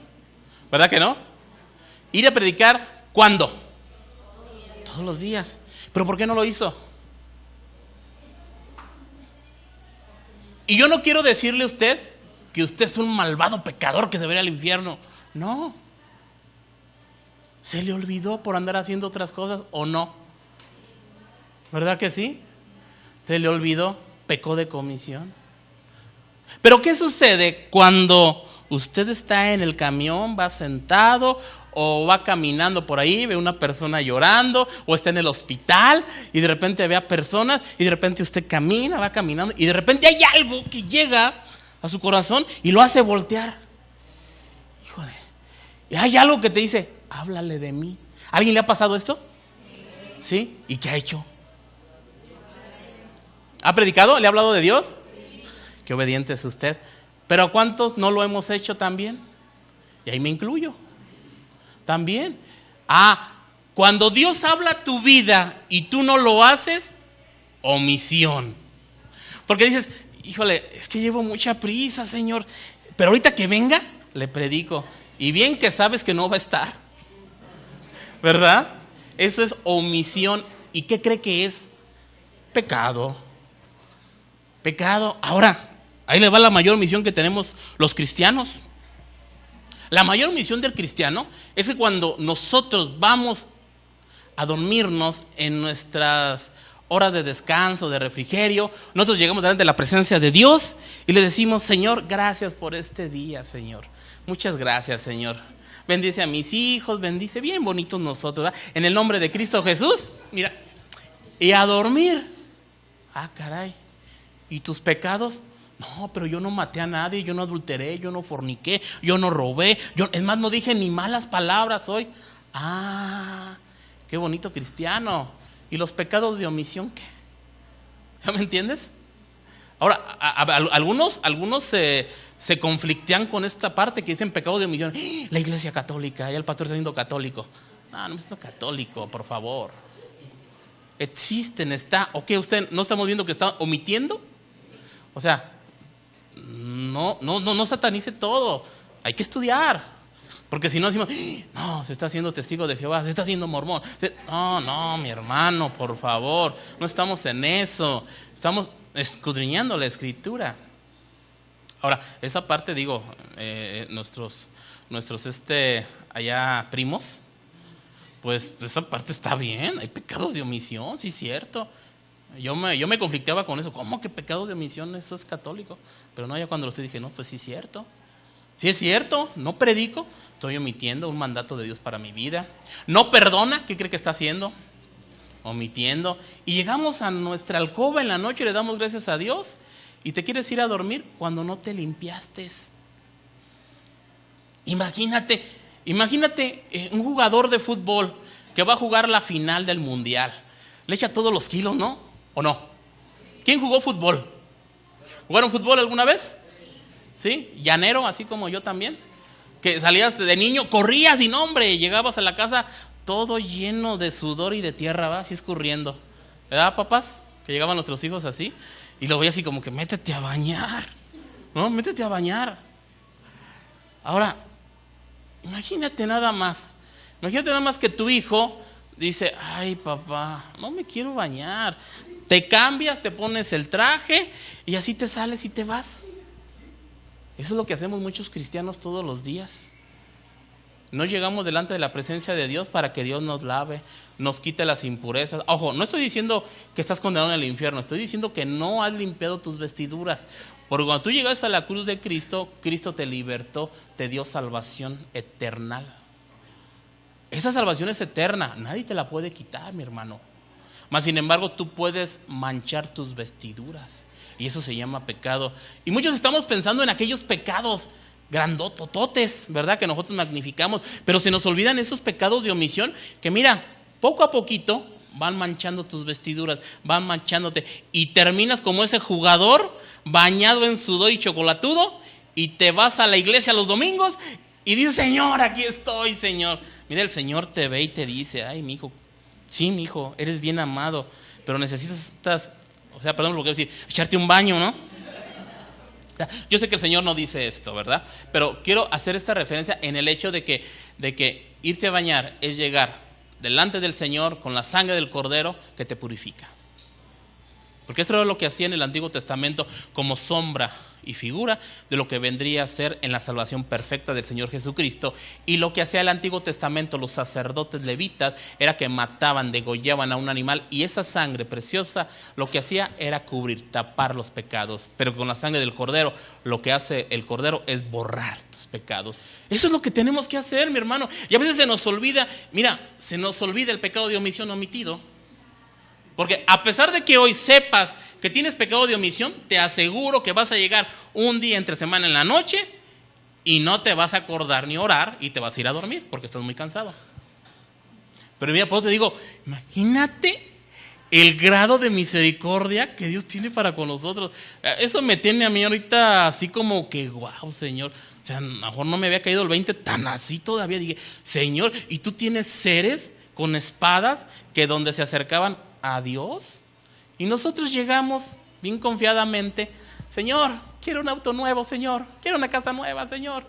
¿Verdad que no? Ir a predicar, ¿cuándo? Todos los días. ¿Pero por qué no lo hizo? Y yo no quiero decirle a usted que usted es un malvado pecador que se va a ir al infierno. No. ¿Se le olvidó por andar haciendo otras cosas o no? ¿Verdad que sí? Se le olvidó, pecó de comisión. Pero ¿qué sucede cuando usted está en el camión, va sentado o va caminando por ahí, ve una persona llorando, o está en el hospital y de repente ve a personas y de repente usted camina, va caminando y de repente hay algo que llega a su corazón y lo hace voltear? Híjole, y hay algo que te dice, háblale de mí. ¿A alguien le ha pasado esto? ¿Sí? ¿Y qué ha hecho? ¿Ha predicado? ¿Le ha hablado de Dios? Qué obediente es usted. Pero ¿a cuántos no lo hemos hecho también? Y ahí me incluyo. También. Cuando Dios habla a tu vida y tú no lo haces, omisión. Porque dices, híjole, es que llevo mucha prisa, Señor, pero ahorita que venga, le predico. Y bien que sabes que no va a estar, ¿verdad? Eso es omisión. ¿Y qué cree que es? Pecado. Pecado. Ahora, ahí le va la mayor misión que tenemos los cristianos. La mayor misión del cristiano es que cuando nosotros vamos a dormirnos en nuestras horas de descanso, de refrigerio, nosotros llegamos delante de la presencia de Dios y le decimos, Señor, gracias por este día, Señor. Muchas gracias, Señor. Bendice a mis hijos, bendice bien bonitos nosotros, ¿verdad? En el nombre de Cristo Jesús, mira, y a dormir. Caray. ¿Y tus pecados? No, pero yo no maté a nadie, yo no adulteré, yo no forniqué, yo no robé, es más, no dije ni malas palabras hoy. Qué bonito cristiano. ¿Y los pecados de omisión qué? ¿Ya me entiendes? Ahora, algunos se conflictean con esta parte que dicen pecado de omisión. La iglesia católica, ya el pastor está siendo católico. No es católico, por favor. Existen, ¿ok? ¿Usted no estamos viendo que está omitiendo? O sea, no satanice todo. Hay que estudiar. Porque si no decimos, no, se está haciendo testigo de Jehová, se está haciendo mormón. No, mi hermano, por favor. No estamos en eso. Estamos escudriñando la escritura. Ahora, esa parte, digo, nuestros allá primos, pues esa parte está bien. Hay pecados de omisión, sí es cierto. Yo me conflictaba con eso. ¿Cómo que pecados de omisión? Eso es católico. Pero no, ya cuando lo sé dije, no, pues sí es cierto. Sí es cierto, no predico, estoy omitiendo un mandato de Dios para mi vida. No perdona, ¿qué cree que está haciendo? Omitiendo. Y llegamos a nuestra alcoba en la noche y le damos gracias a Dios. Y te quieres ir a dormir cuando no te limpiaste. Imagínate un jugador de fútbol que va a jugar la final del mundial. Le echa todos los kilos, ¿no? ¿O no? ¿Quién jugó fútbol? ¿Jugaron fútbol alguna vez? ¿Sí? Llanero, así como yo también. Que salías de niño, corrías y no, hombre, llegabas a la casa todo lleno de sudor y de tierra, ¿va? Así escurriendo. ¿Verdad, papás? Que llegaban nuestros hijos así. Y lo veía así como que métete a bañar. ¿No? Métete a bañar. Ahora, imagínate nada más. Imagínate nada más que tu hijo dice, ay papá, no me quiero bañar. Te cambias, te pones el traje y así te sales y te vas. Eso es lo que hacemos muchos cristianos todos los días. No llegamos delante de la presencia de Dios para que Dios nos lave, nos quite las impurezas. Ojo, no estoy diciendo que estás condenado en el infierno, estoy diciendo que no has limpiado tus vestiduras. Porque cuando tú llegas a la cruz de Cristo, Cristo te libertó, te dio salvación eterna. Esa salvación es eterna, nadie te la puede quitar, mi hermano. Mas sin embargo, tú puedes manchar tus vestiduras. Y eso se llama pecado. Y muchos estamos pensando en aquellos pecados grandotototes, ¿verdad? Que nosotros magnificamos. Pero se nos olvidan esos pecados de omisión que mira, poco a poquito van manchando tus vestiduras, van manchándote. Y terminas como ese jugador bañado en sudor y chocolatudo. Y te vas a la iglesia los domingos y dices, Señor, aquí estoy, Señor. Mira, el Señor te ve y te dice, ay, mi hijo, sí, mi hijo, eres bien amado, pero necesitas... O sea, perdón lo que voy a decir, echarte un baño, ¿no? Yo sé que el Señor no dice esto, ¿verdad? Pero quiero hacer esta referencia en el hecho de que irte a bañar es llegar delante del Señor con la sangre del Cordero que te purifica. Porque esto era lo que hacía en el Antiguo Testamento como sombra y figura de lo que vendría a ser en la salvación perfecta del Señor Jesucristo. Y lo que hacía el Antiguo Testamento los sacerdotes levitas era que mataban, degollaban a un animal, y esa sangre preciosa lo que hacía era cubrir, tapar los pecados. Pero con la sangre del cordero, lo que hace el cordero es borrar tus pecados. Eso es lo que tenemos que hacer, mi hermano. Y a veces se nos olvida, mira, se nos olvida el pecado de omisión omitido. Porque a pesar de que hoy sepas que tienes pecado de omisión, te aseguro que vas a llegar un día entre semana en la noche y no te vas a acordar ni orar y te vas a ir a dormir porque estás muy cansado. Pero mira, pues te digo, imagínate el grado de misericordia que Dios tiene para con nosotros. Eso me tiene a mí ahorita así como que, wow, Señor. O sea, a lo mejor no me había caído el 20 tan así todavía. Dije, Señor, ¿y tú tienes seres con espadas que donde se acercaban a Dios? Y nosotros llegamos bien confiadamente, Señor, quiero un auto nuevo, Señor, quiero una casa nueva, Señor.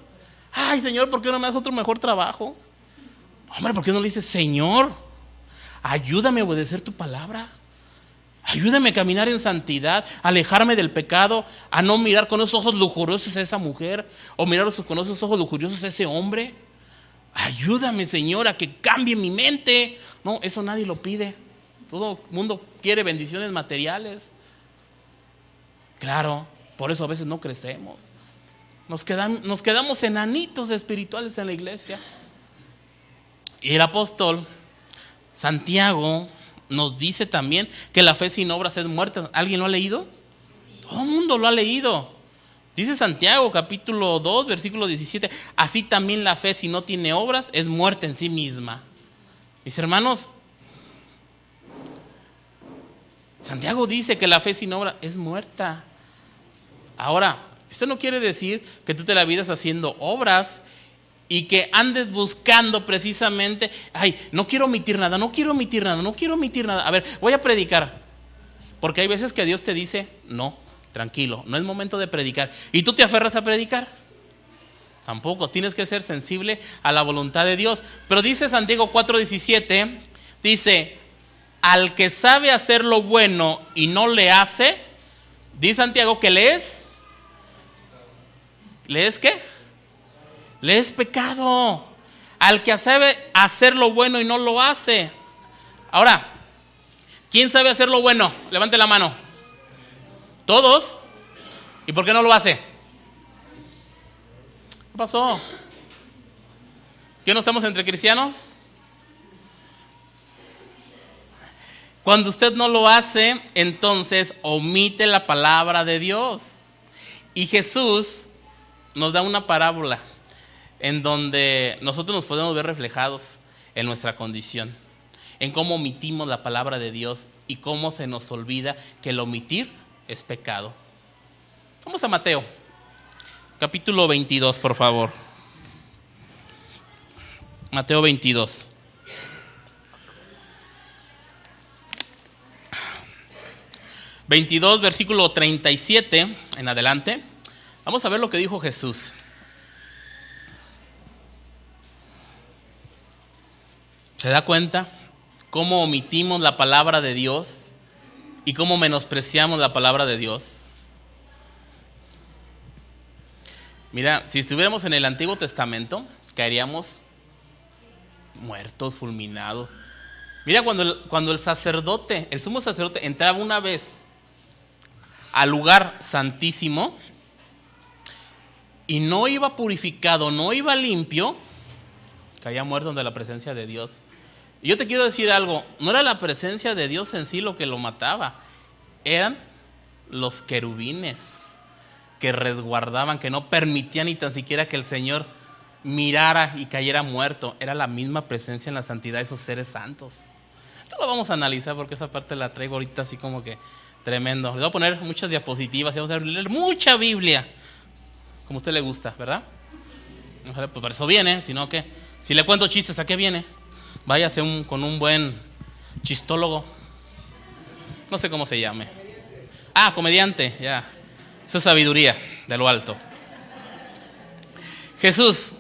Ay, Señor, ¿por qué no me das otro mejor trabajo? Hombre, ¿por qué no le dices, Señor, ayúdame a obedecer tu palabra? Ayúdame a caminar en santidad, a alejarme del pecado, a no mirar con esos ojos lujuriosos a esa mujer, o mirar con esos ojos lujuriosos a ese hombre. Ayúdame, Señor, a que cambie mi mente. No, eso nadie lo pide. Todo el mundo quiere bendiciones materiales. Claro, por eso a veces no crecemos. Nos quedamos enanitos espirituales en la iglesia. Y el apóstol Santiago nos dice también que la fe sin obras es muerta. ¿Alguien lo ha leído? Todo el mundo lo ha leído. Dice Santiago capítulo 2 versículo 17: así también la fe si no tiene obras es muerta en sí misma. Mis hermanos, Santiago dice que la fe sin obra es muerta. Ahora, esto no quiere decir que tú te la vidas haciendo obras y que andes buscando precisamente, ay, no quiero omitir nada, no quiero omitir nada, no quiero omitir nada. A ver, voy a predicar. Porque hay veces que Dios te dice, no, tranquilo, no es momento de predicar. Y tú te aferras a predicar. Tampoco, tienes que ser sensible a la voluntad de Dios. Pero dice Santiago 4:17, dice, al que sabe hacer lo bueno y no le hace, dice Santiago que le es ¿qué? Le es pecado. Al que sabe hacer lo bueno y no lo hace. Ahora, ¿quién sabe hacer lo bueno? Levante la mano. ¿Todos? ¿Y por qué no lo hace? ¿Qué pasó? ¿Qué no estamos entre cristianos? Cuando usted no lo hace, entonces omite la palabra de Dios. Y Jesús nos da una parábola en donde nosotros nos podemos ver reflejados en nuestra condición, en cómo omitimos la palabra de Dios y cómo se nos olvida que el omitir es pecado. Vamos a Mateo, capítulo 22, por favor. Mateo 22. Versículo 37 en adelante. Vamos a ver lo que dijo Jesús. ¿Se da cuenta cómo omitimos la palabra de Dios y cómo menospreciamos la palabra de Dios? Mira, si estuviéramos en el Antiguo Testamento, caeríamos muertos, fulminados. Mira, cuando el sacerdote, el sumo sacerdote, entraba una vez al lugar santísimo y no iba purificado, no iba limpio, caía muerto ante la presencia de Dios. Y yo te quiero decir algo, no era la presencia de Dios en sí lo que lo mataba, eran los querubines que resguardaban, que no permitían ni tan siquiera que el Señor mirara y cayera muerto. Era la misma presencia en la santidad de esos seres santos. Esto lo vamos a analizar porque esa parte la traigo ahorita así como que tremendo. Les voy a poner muchas diapositivas y vamos a leer mucha Biblia, como a usted le gusta, ¿verdad? Pues por eso viene, si no, ¿qué? Si le cuento chistes, ¿a qué viene? Váyase con un buen chistólogo. No sé cómo se llame. Ah, comediante, ya. Eso es sabiduría de lo alto. Jesús.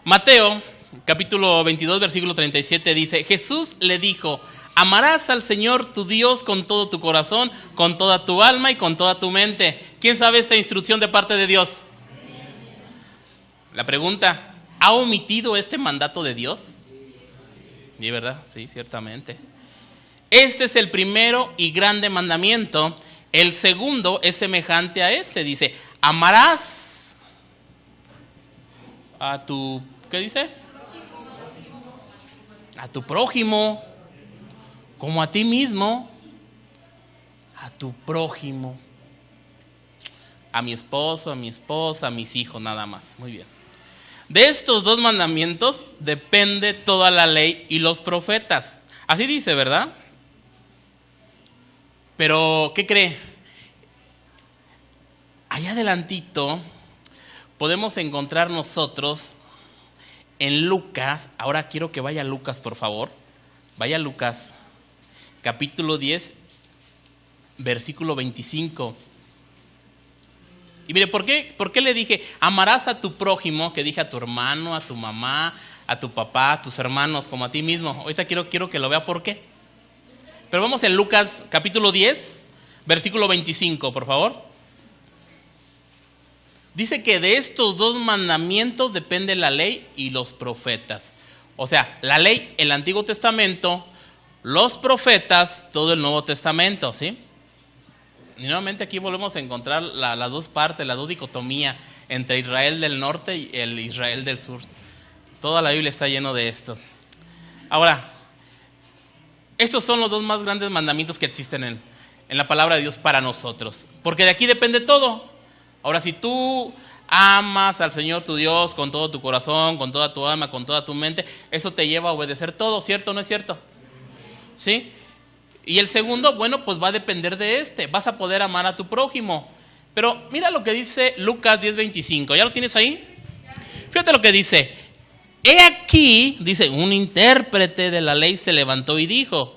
Mateo, capítulo 22, versículo 37 dice, Jesús le dijo, Amarás al Señor tu Dios con todo tu corazón, con toda tu alma y con toda tu mente. ¿Quién sabe esta instrucción de parte de Dios? La pregunta, ¿ha omitido este mandato de Dios? ¿Sí, verdad? Sí, ciertamente. Este es el primero y grande mandamiento. El segundo es semejante a este. Dice, amarás a tu, ¿qué dice? A tu prójimo como a ti mismo. A tu prójimo. A mi esposo, a mi esposa, a mis hijos, nada más. Muy bien. De estos dos mandamientos depende toda la ley y los profetas. Así dice, ¿verdad? Pero, ¿qué cree? Allá adelantito podemos encontrar nosotros en Lucas. Ahora quiero que vaya a Lucas, por favor. Vaya a Lucas, capítulo 10, versículo 25. Y mire, ¿por qué le dije amarás a tu prójimo? Que dije a tu hermano, a tu mamá, a tu papá, a tus hermanos, como a ti mismo. Ahorita quiero que lo vea por qué. Pero vamos en Lucas capítulo 10, versículo 25, por favor. Dice que de estos dos mandamientos depende la ley y los profetas. O sea, la ley, el Antiguo Testamento, los profetas, todo el Nuevo Testamento, ¿sí? Y nuevamente aquí volvemos a encontrar las dos partes, la dos dicotomía entre Israel del norte y el Israel del sur. Toda la Biblia está lleno de esto. Ahora, estos son los dos más grandes mandamientos que existen en la palabra de Dios para nosotros. Porque de aquí depende todo. Ahora, si tú amas al Señor tu Dios con todo tu corazón, con toda tu alma, con toda tu mente, eso te lleva a obedecer todo, ¿cierto o no es cierto? ¿Sí? Y el segundo, bueno, pues va a depender de este. Vas a poder amar a tu prójimo. Pero mira lo que dice Lucas 10:25. ¿Ya lo tienes ahí? Fíjate lo que dice. He aquí, dice, un intérprete de la ley se levantó y dijo,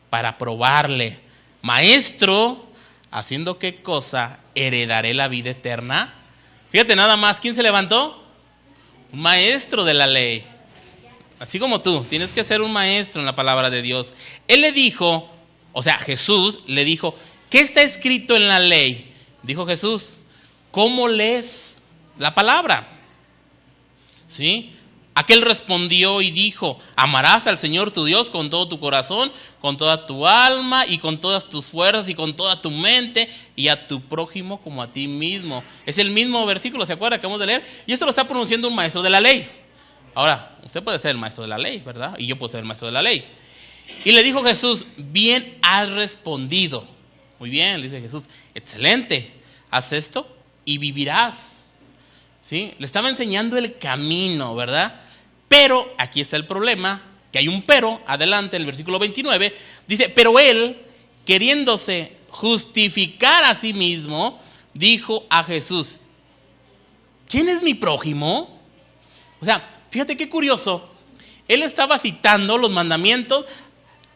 para probarle, maestro, ¿haciendo qué cosa heredaré la vida eterna? Fíjate nada más, ¿quién se levantó? Un maestro de la ley. Así como tú, tienes que ser un maestro en la palabra de Dios. Él le dijo, o sea, Jesús le dijo, ¿qué está escrito en la ley? Dijo Jesús, ¿cómo lees la palabra? ¿Sí? Aquel respondió y dijo, amarás al Señor tu Dios con todo tu corazón, con toda tu alma y con todas tus fuerzas y con toda tu mente y a tu prójimo como a ti mismo. Es el mismo versículo, ¿se acuerda que acabamos de leer? Y esto lo está pronunciando un maestro de la ley. Ahora, usted puede ser el maestro de la ley, ¿verdad? Y yo puedo ser el maestro de la ley. Y le dijo Jesús, bien has respondido. Muy bien, le dice Jesús, excelente, haz esto y vivirás. ¿Sí? Le estaba enseñando el camino, ¿verdad? Pero aquí está el problema, que hay un pero, adelante, en el versículo 29, dice, pero él, queriéndose justificar a sí mismo, dijo a Jesús, ¿quién es mi prójimo? O sea, fíjate qué curioso, él estaba citando los mandamientos,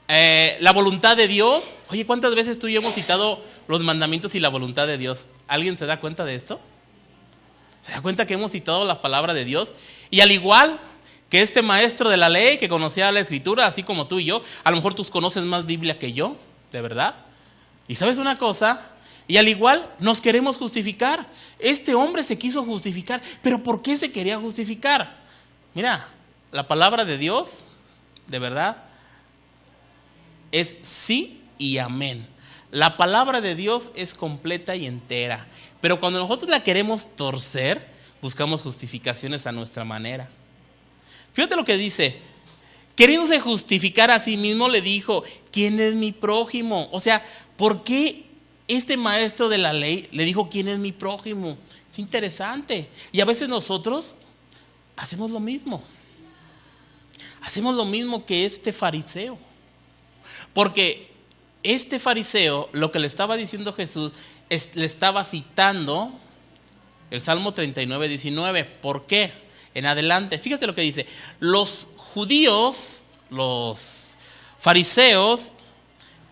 la voluntad de Dios. Oye, ¿cuántas veces tú y yo hemos citado los mandamientos y la voluntad de Dios? ¿Alguien se da cuenta de esto? ¿Se da cuenta que hemos citado la palabra de Dios? Y al igual que este maestro de la ley que conocía la escritura, así como tú y yo, a lo mejor tú conoces más Biblia que yo, de verdad. Y sabes una cosa, y al igual nos queremos justificar. Este hombre se quiso justificar, pero ¿por qué se quería justificar? Mira, la palabra de Dios, de verdad, es sí y amén. La palabra de Dios es completa y entera, pero cuando nosotros la queremos torcer, buscamos justificaciones a nuestra manera. Fíjate lo que dice, queriéndose justificar a sí mismo le dijo, ¿quién es mi prójimo? O sea, ¿por qué este maestro de la ley le dijo quién es mi prójimo? Es interesante. Y a veces nosotros hacemos lo mismo. Hacemos lo mismo que este fariseo. Porque este fariseo, lo que le estaba diciendo Jesús, le estaba citando el Salmo 39:19. ¿Por qué? En adelante, fíjate lo que dice. Los judíos, los fariseos,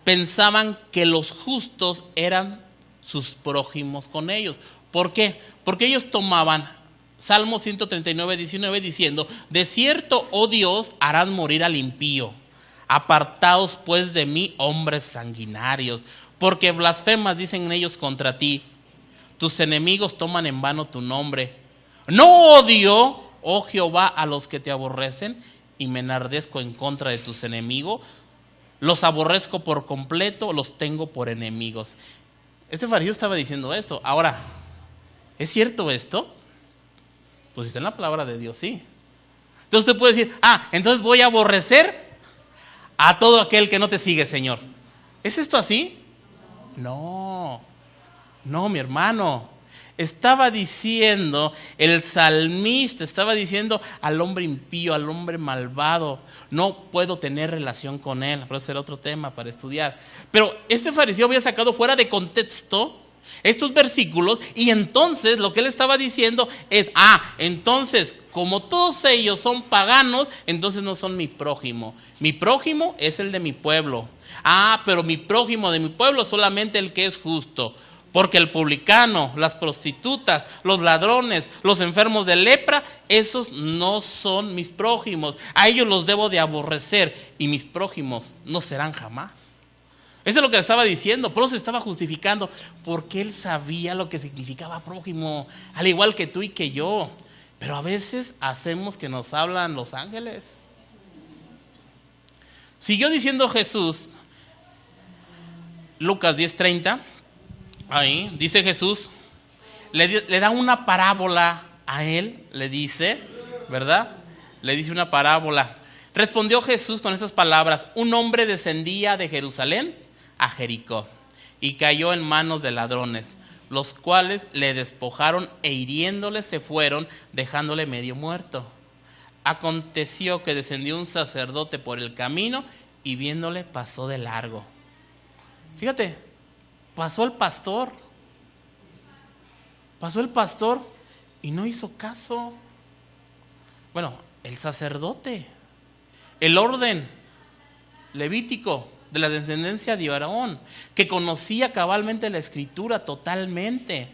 pensaban que los justos eran sus prójimos con ellos. ¿Por qué? Porque ellos tomaban Salmo 139:19 diciendo, de cierto, oh Dios, harás morir al impío. Apartaos pues de mí, hombres sanguinarios, porque blasfemas dicen ellos contra ti. Tus enemigos toman en vano tu nombre. No odio, oh Jehová, a los que te aborrecen, y me enardezco en contra de tus enemigos. Los aborrezco por completo, los tengo por enemigos. Este fariseo estaba diciendo esto. Ahora, ¿es cierto esto? Pues está en la palabra de Dios, sí. Entonces usted puede decir, entonces voy a aborrecer a todo aquel que no te sigue, Señor. ¿Es esto así? No, mi hermano. Estaba diciendo, el salmista estaba diciendo al hombre impío, al hombre malvado, no puedo tener relación con él. Pero ese será otro tema para estudiar. Pero este fariseo había sacado fuera de contexto estos versículos, y entonces lo que él estaba diciendo es, entonces como todos ellos son paganos, entonces no son mi prójimo. Mi prójimo es el de mi pueblo. Pero mi prójimo de mi pueblo es solamente el que es justo. Porque el publicano, las prostitutas, los ladrones, los enfermos de lepra, esos no son mis prójimos. A ellos los debo de aborrecer, y mis prójimos no serán jamás. Eso es lo que le estaba diciendo. Por eso se estaba justificando, porque él sabía lo que significaba prójimo, al igual que tú y que yo. Pero a veces hacemos que nos hablan los ángeles. Siguió diciendo Jesús, Lucas 10:30. Ahí dice Jesús, le da una parábola a él, le dice, ¿verdad? Le dice una parábola. Respondió Jesús con estas palabras: un hombre descendía de Jerusalén a Jericó y cayó en manos de ladrones, los cuales le despojaron e hiriéndole se fueron, dejándole medio muerto. Aconteció que descendió un sacerdote por el camino y viéndole pasó de largo. Fíjate. Pasó el pastor y no hizo caso. Bueno, el sacerdote, el orden levítico de la descendencia de Aarón, que conocía cabalmente la escritura totalmente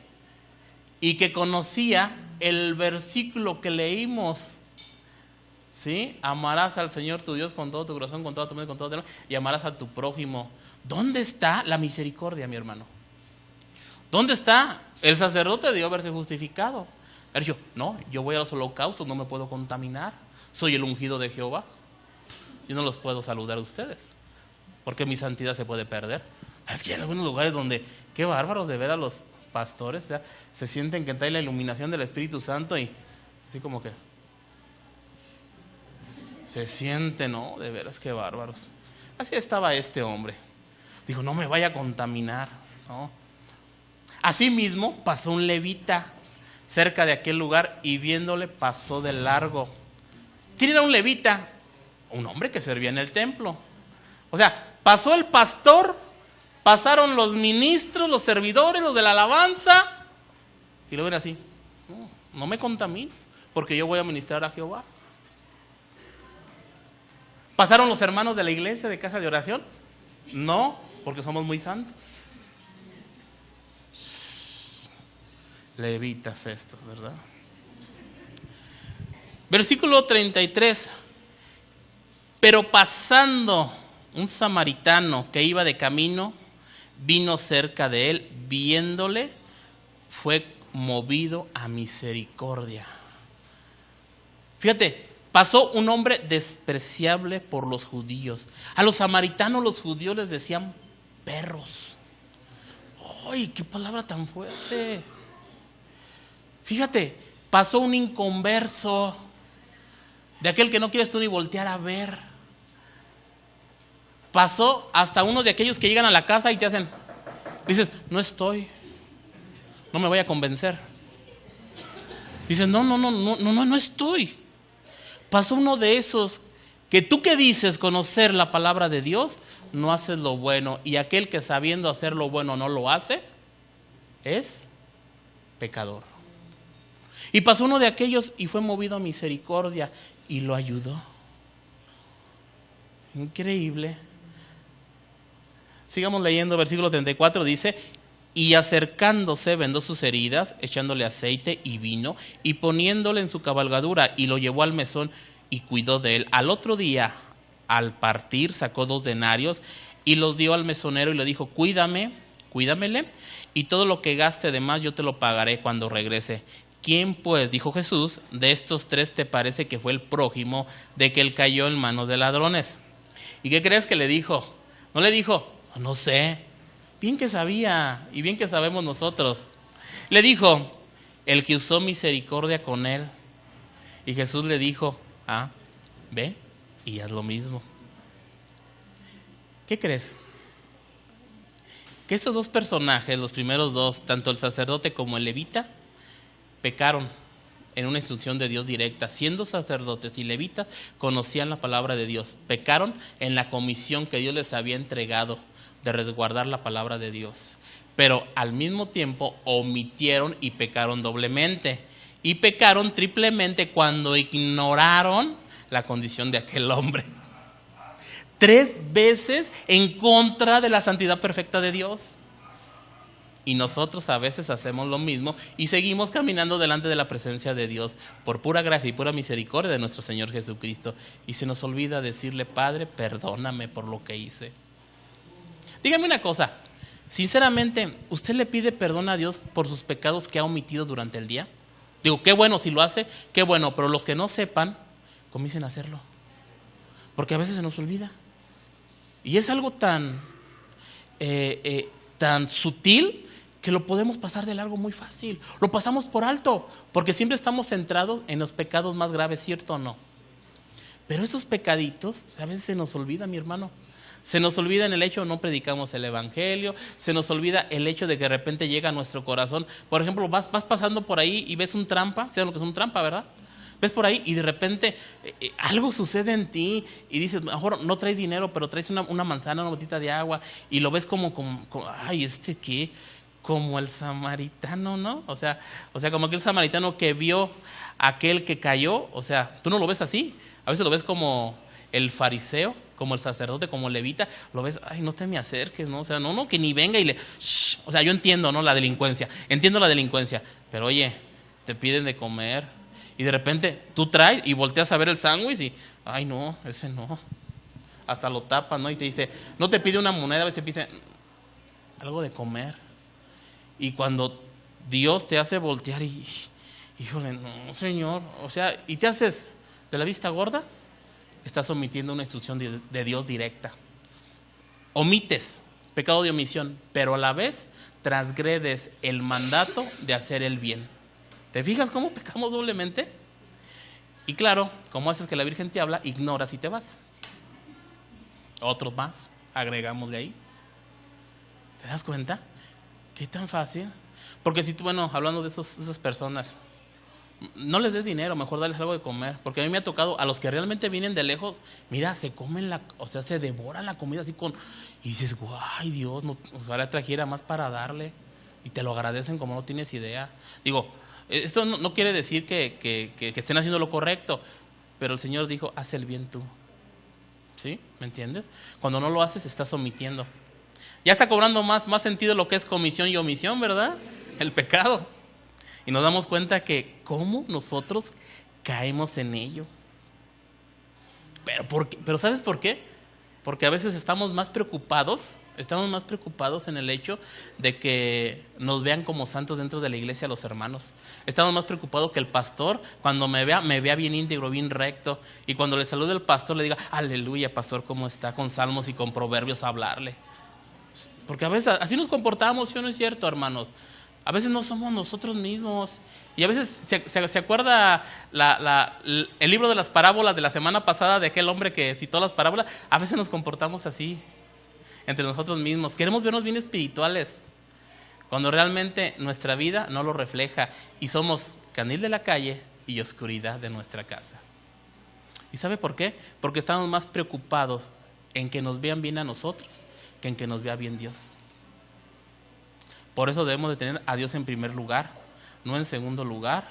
y que conocía el versículo que leímos, ¿sí? Amarás al Señor tu Dios con todo tu corazón, con toda tu mente, con todo tu alma, y amarás a tu prójimo. ¿Dónde está la misericordia, mi hermano? ¿Dónde está? El sacerdote debió haberse justificado. Él dijo, no, yo voy a los holocaustos, no me puedo contaminar. Soy el ungido de Jehová. Yo no los puedo saludar a ustedes, porque mi santidad se puede perder. Es que hay algunos lugares donde, qué bárbaros de ver a los pastores, o sea, se sienten que trae la iluminación del Espíritu Santo y así como que se sienten, ¿no? De veras, qué bárbaros. Así estaba este hombre. Dijo, no me vaya a contaminar, ¿no? Asimismo pasó un levita cerca de aquel lugar y viéndole pasó de largo. ¿Quién era un levita? Un hombre que servía en el templo. O sea, pasó el pastor, pasaron los ministros, los servidores, los de la alabanza, y luego era así, no me contamino, porque yo voy a ministrar a Jehová. ¿Pasaron los hermanos de la iglesia de casa de oración? No, porque somos muy santos. Levitas estos, ¿verdad? Versículo 33. Pero pasando un samaritano que iba de camino, vino cerca de él, viéndole, fue movido a misericordia. Fíjate, pasó un hombre despreciable por los judíos. A los samaritanos los judíos les decían perros. ¡Ay, qué palabra tan fuerte! Fíjate, pasó un inconverso, de aquel que no quieres tú ni voltear a ver. Pasó hasta uno de aquellos que llegan a la casa y te hacen, dices, no estoy, no me voy a convencer. Dices, no estoy. Pasó uno de esos que tú que dices conocer la palabra de Dios, no haces lo bueno, y aquel que sabiendo hacer lo bueno no lo hace, es pecador. Y pasó uno de aquellos y fue movido a misericordia y lo ayudó. Increíble. Sigamos leyendo, versículo 34 dice, y acercándose vendó sus heridas, echándole aceite y vino, y poniéndole en su cabalgadura, y lo llevó al mesón y cuidó de él. Al otro día, al partir sacó 2 denarios y los dio al mesonero y le dijo: cuídamele, y todo lo que gaste de más yo te lo pagaré cuando regrese. ¿Quién pues, dijo Jesús, de estos 3 te parece que fue el prójimo de que él cayó en manos de ladrones? ¿Y qué crees que le dijo? No le dijo: no sé. Bien que sabía, y bien que sabemos nosotros. Le dijo: el que usó misericordia con él. Y Jesús le dijo: ve y haz lo mismo. ¿Qué crees? Que estos 2 personajes, los primeros 2, tanto el sacerdote como el levita, pecaron en una instrucción de Dios directa. Siendo sacerdotes y levitas, conocían la palabra de Dios. Pecaron en la comisión que Dios les había entregado de resguardar la palabra de Dios. Pero al mismo tiempo omitieron y pecaron doblemente. Y pecaron triplemente cuando ignoraron la condición de aquel hombre. 3 veces en contra de la santidad perfecta de Dios. Y nosotros a veces hacemos lo mismo y seguimos caminando delante de la presencia de Dios por pura gracia y pura misericordia de nuestro Señor Jesucristo. Y se nos olvida decirle: Padre, perdóname por lo que hice. Dígame una cosa, sinceramente, ¿usted le pide perdón a Dios por sus pecados que ha omitido durante el día? Digo, qué bueno si lo hace, qué bueno, pero los que no sepan, comiencen a hacerlo. Porque a veces se nos olvida. Y es algo tan sutil que lo podemos pasar de largo muy fácil. Lo pasamos por alto, porque siempre estamos centrados en los pecados más graves, ¿cierto o no? Pero esos pecaditos a veces se nos olvida, mi hermano. Se nos olvida en el hecho de no predicamos el evangelio, se nos olvida el hecho de que de repente llega a nuestro corazón. Por ejemplo, vas pasando por ahí y ves un trampa, ¿sabes lo que es un trampa, verdad? Ves por ahí y de repente algo sucede en ti y dices: mejor no traes dinero, pero traes una manzana, una botita de agua, y lo ves como ay, ¿qué? Como el samaritano, ¿no? O sea, como aquel samaritano que vio a aquel que cayó. O sea, tú no lo ves así. A veces lo ves como el fariseo, como el sacerdote, como el levita. Lo ves: ay, no te me acerques, ¿no? O sea, no, que ni venga y le... Shh. O sea, yo entiendo, ¿no? Entiendo la delincuencia. Pero oye, te piden de comer. Y de repente tú traes y volteas a ver el sándwich y: ay, no, ese no. Hasta lo tapas, ¿no? Y te dice, no te pide una moneda, a veces te pide algo de comer. Y cuando Dios te hace voltear y: híjole, no, Señor. O sea, y te haces de la vista gorda, estás omitiendo una instrucción de Dios directa. Omites, pecado de omisión, pero a la vez transgredes el mandato de hacer el bien. ¿Te fijas cómo pecamos doblemente? Y claro, como haces que la Virgen te habla, ignoras y te vas. Otros más, agregamos de ahí. ¿Te das cuenta? ¿Qué tan fácil? Porque si tú, bueno, hablando de esas personas, no les des dinero, mejor darles algo de comer. Porque a mí me ha tocado, a los que realmente vienen de lejos, mira, se comen se devoran la comida así con... Y dices: ¡ay, Dios! No, ojalá trajera más para darle. Y te lo agradecen como no tienes idea. Digo, esto no quiere decir que estén haciendo lo correcto, pero el Señor dijo: haz el bien tú. ¿Sí? ¿Me entiendes? Cuando no lo haces, estás omitiendo. Ya está cobrando más sentido lo que es comisión y omisión, ¿verdad? El pecado. Y nos damos cuenta que cómo nosotros caemos en ello. Pero ¿sabes por qué? Porque a veces estamos más preocupados en el hecho de que nos vean como santos dentro de la iglesia los hermanos. Estamos más preocupados que el pastor, cuando me vea bien íntegro, bien recto, y cuando le salude el pastor le diga: aleluya, pastor, ¿cómo está? Con salmos y con proverbios a hablarle. Porque a veces así nos comportamos, ¿sí o no es cierto, hermanos? A veces no somos nosotros mismos. Y a veces se acuerda el libro de las parábolas de la semana pasada, de aquel hombre que citó las parábolas. A veces nos comportamos así entre nosotros mismos. Queremos vernos bien espirituales, cuando realmente nuestra vida no lo refleja. Y somos canil de la calle y oscuridad de nuestra casa. ¿Y sabe por qué? Porque estamos más preocupados en que nos vean bien a nosotros que en que nos vea bien Dios. Por eso debemos de tener a Dios en primer lugar, no en segundo lugar.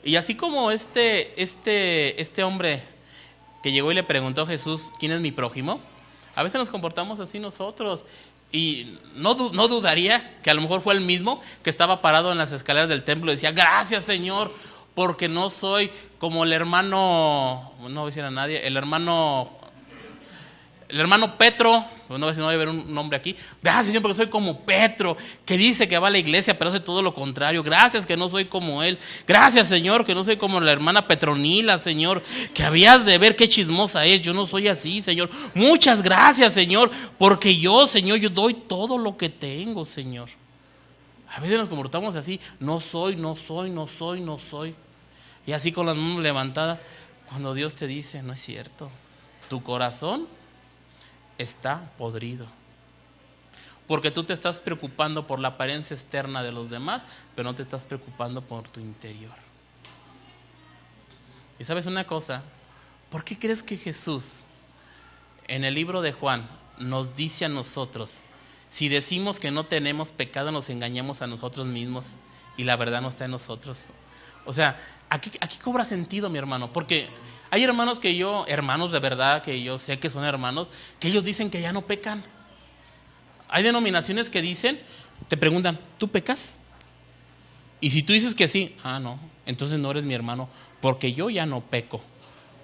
Y así como este hombre que llegó y le preguntó a Jesús: ¿quién es mi prójimo? A veces nos comportamos así nosotros. Y no dudaría que a lo mejor fue el mismo que estaba parado en las escaleras del templo y decía: gracias, Señor, porque no soy como el hermano, no voy a decir a nadie, el hermano El hermano Petro, no sé si no voy a ver un nombre aquí. Gracias, Señor, porque soy como Petro, que dice que va a la iglesia, pero hace todo lo contrario. Gracias que no soy como él. Gracias, Señor, que no soy como la hermana Petronila, Señor, que habías de ver qué chismosa es. Yo no soy así, Señor. Muchas gracias, Señor, porque yo, Señor, yo doy todo lo que tengo, Señor. A veces nos comportamos así, no soy. Y así con las manos levantadas, cuando Dios te dice, no es cierto, tu corazón está podrido. Porque tú te estás preocupando por la apariencia externa de los demás, pero no te estás preocupando por tu interior. Y sabes una cosa, ¿por qué crees que Jesús en el libro de Juan nos dice a nosotros, si decimos que no tenemos pecado, nos engañamos a nosotros mismos y la verdad no está en nosotros? O sea, aquí cobra sentido, mi hermano, porque hay hermanos hermanos de verdad, que yo sé que son hermanos, que ellos dicen que ya no pecan. Hay denominaciones que dicen, te preguntan, ¿tú pecas? Y si tú dices que sí, no, entonces no eres mi hermano, porque yo ya no peco.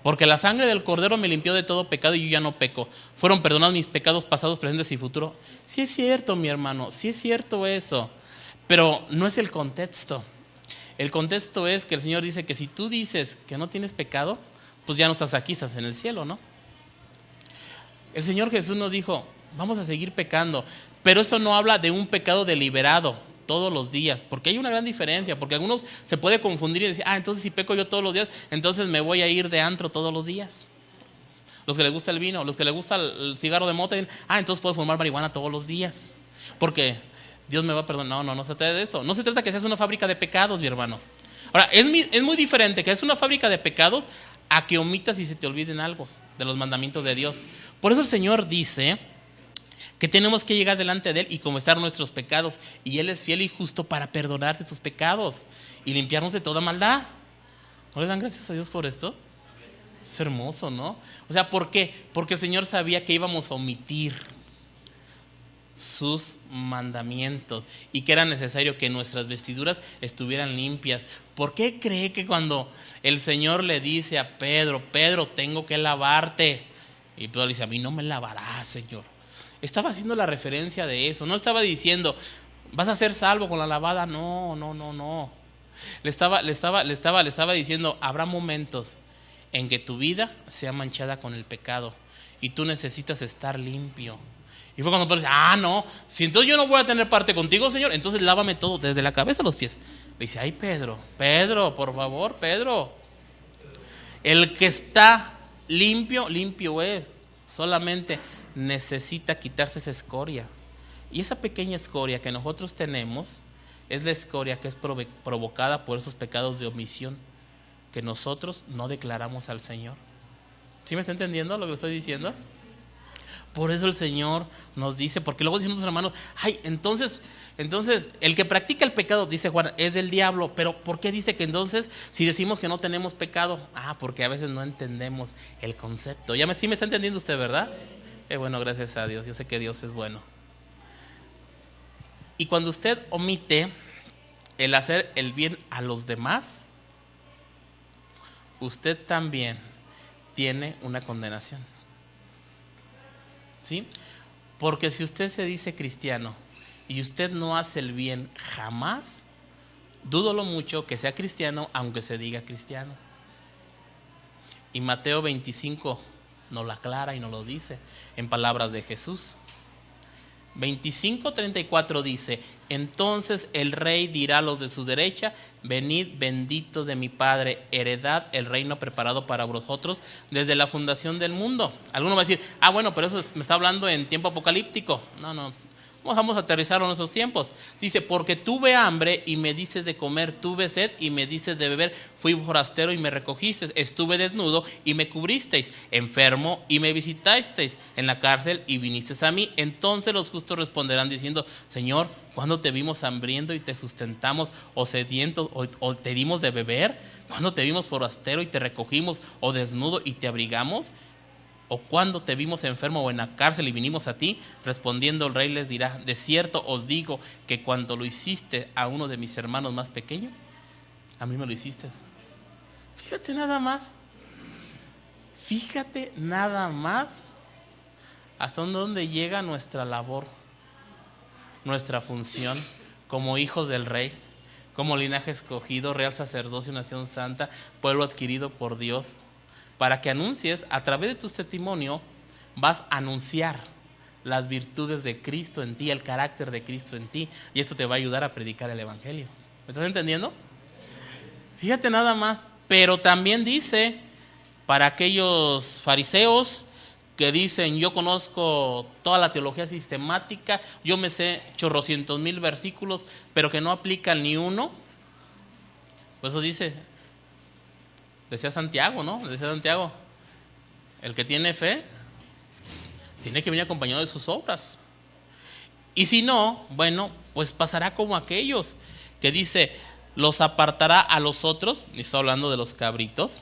Porque la sangre del Cordero me limpió de todo pecado y yo ya no peco. Fueron perdonados mis pecados pasados, presentes y futuros. Sí es cierto, mi hermano, sí es cierto eso. Pero no es el contexto. El contexto es que el Señor dice que si tú dices que no tienes pecado, pues ya no estás aquí, estás en el cielo, ¿no? El Señor Jesús nos dijo, vamos a seguir pecando. Pero esto no habla de un pecado deliberado todos los días, porque hay una gran diferencia, porque algunos se puede confundir y decir, entonces si peco yo todos los días, entonces me voy a ir de antro todos los días. Los que les gusta el vino, los que les gusta el cigarro de mota, entonces puedo fumar marihuana todos los días, porque Dios me va a perdonar. No se trata de eso. No se trata que seas una fábrica de pecados, mi hermano. Ahora, es muy diferente que seas una fábrica de pecados a que omitas y se te olviden algo de los mandamientos de Dios. Por eso el Señor dice que tenemos que llegar delante de Él y confesar nuestros pecados, y Él es fiel y justo para perdonarte tus pecados y limpiarnos de toda maldad. ¿No le dan gracias a Dios por esto? Es hermoso, ¿no? O sea, ¿por qué? Porque el Señor sabía que íbamos a omitir sus mandamientos y que era necesario que nuestras vestiduras estuvieran limpias. ¿Por qué cree que cuando el Señor le dice a Pedro, tengo que lavarte? Y Pedro le dice, a mí no me lavarás, Señor. Estaba haciendo la referencia de eso. No estaba diciendo, vas a ser salvo con la lavada. No. Le estaba diciendo, habrá momentos en que tu vida sea manchada con el pecado y tú necesitas estar limpio. Y fue cuando Pedro dice, no, si entonces yo no voy a tener parte contigo, Señor, entonces lávame todo, desde la cabeza a los pies. Le dice, Pedro, por favor, Pedro. El que está limpio es. Solamente necesita quitarse esa escoria. Y esa pequeña escoria que nosotros tenemos es la escoria que es provocada por esos pecados de omisión que nosotros no declaramos al Señor. ¿Sí me está entendiendo lo que le estoy diciendo? Por eso el Señor nos dice, porque luego dicen nuestros hermanos, entonces el que practica el pecado, dice Juan, es del diablo. Pero ¿por qué dice que entonces si decimos que no tenemos pecado? Porque a veces no entendemos el concepto. ¿Sí me está entendiendo usted, verdad? Bueno, gracias a Dios, yo sé que Dios es bueno. Y cuando usted omite el hacer el bien a los demás, usted también tiene una condenación. ¿Sí? Porque si usted se dice cristiano y usted no hace el bien jamás, dudo lo mucho que sea cristiano aunque se diga cristiano. Y Mateo 25 nos lo aclara y nos lo dice en palabras de Jesús. 25:34 dice, entonces el rey dirá a los de su derecha, venid benditos de mi Padre, heredad el reino preparado para vosotros desde la fundación del mundo. Alguno va a decir, bueno, pero eso me está hablando en tiempo apocalíptico. No, vamos a aterrizarlo en esos tiempos. Dice, porque tuve hambre y me dices de comer, tuve sed y me dices de beber, fui forastero y me recogisteis, estuve desnudo y me cubristeis, enfermo y me visitasteis, en la cárcel y vinisteis a mí. Entonces los justos responderán diciendo, Señor, ¿cuándo te vimos hambriento y te sustentamos, o sediento o te dimos de beber? ¿Cuándo te vimos forastero y te recogimos, o desnudo y te abrigamos? ¿O cuando te vimos enfermo o en la cárcel y vinimos a ti? Respondiendo el rey les dirá, de cierto os digo que cuando lo hiciste a uno de mis hermanos más pequeños, a mí me lo hiciste. Fíjate nada más ¿Hasta dónde llega nuestra labor, nuestra función como hijos del Rey, como linaje escogido, real sacerdocio, nación santa, pueblo adquirido por Dios? Para que anuncies, a través de tu testimonio, vas a anunciar las virtudes de Cristo en ti, el carácter de Cristo en ti, y esto te va a ayudar a predicar el evangelio. ¿Me estás entendiendo? Fíjate nada más. Pero también dice, para aquellos fariseos que dicen, yo conozco toda la teología sistemática, yo me sé chorrocientos mil versículos, pero que no aplican ni uno. Por eso decía Santiago, ¿no? Decía Santiago, el que tiene fe tiene que venir acompañado de sus obras. Y si no, bueno, pues pasará como aquellos que dice, los apartará a los otros, y está hablando de los cabritos,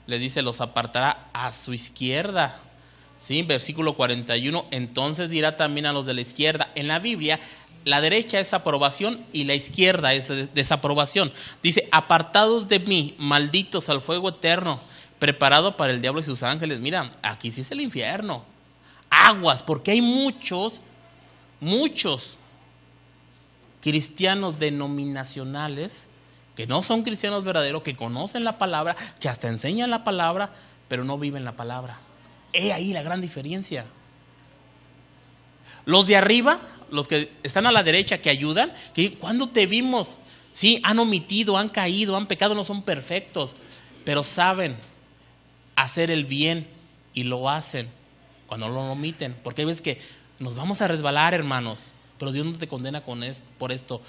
le dice, los apartará a su izquierda. Sí, versículo 41, entonces dirá también a los de la izquierda. En la Biblia, la derecha es aprobación y la izquierda es desaprobación. Dice, apartados de mí, malditos al fuego eterno, preparado para el diablo y sus ángeles. Mira, aquí sí es el infierno. Aguas, porque hay muchos cristianos denominacionales que no son cristianos verdaderos, que conocen la palabra, que hasta enseñan la palabra, pero no viven la palabra. He ahí la gran diferencia. Los de arriba, los que están a la derecha, que ayudan, que cuando te vimos, sí, han omitido, han caído, han pecado, no son perfectos, pero saben hacer el bien y lo hacen cuando lo omiten. Porque hay veces que nos vamos a resbalar, hermanos, pero Dios no te condena por esto.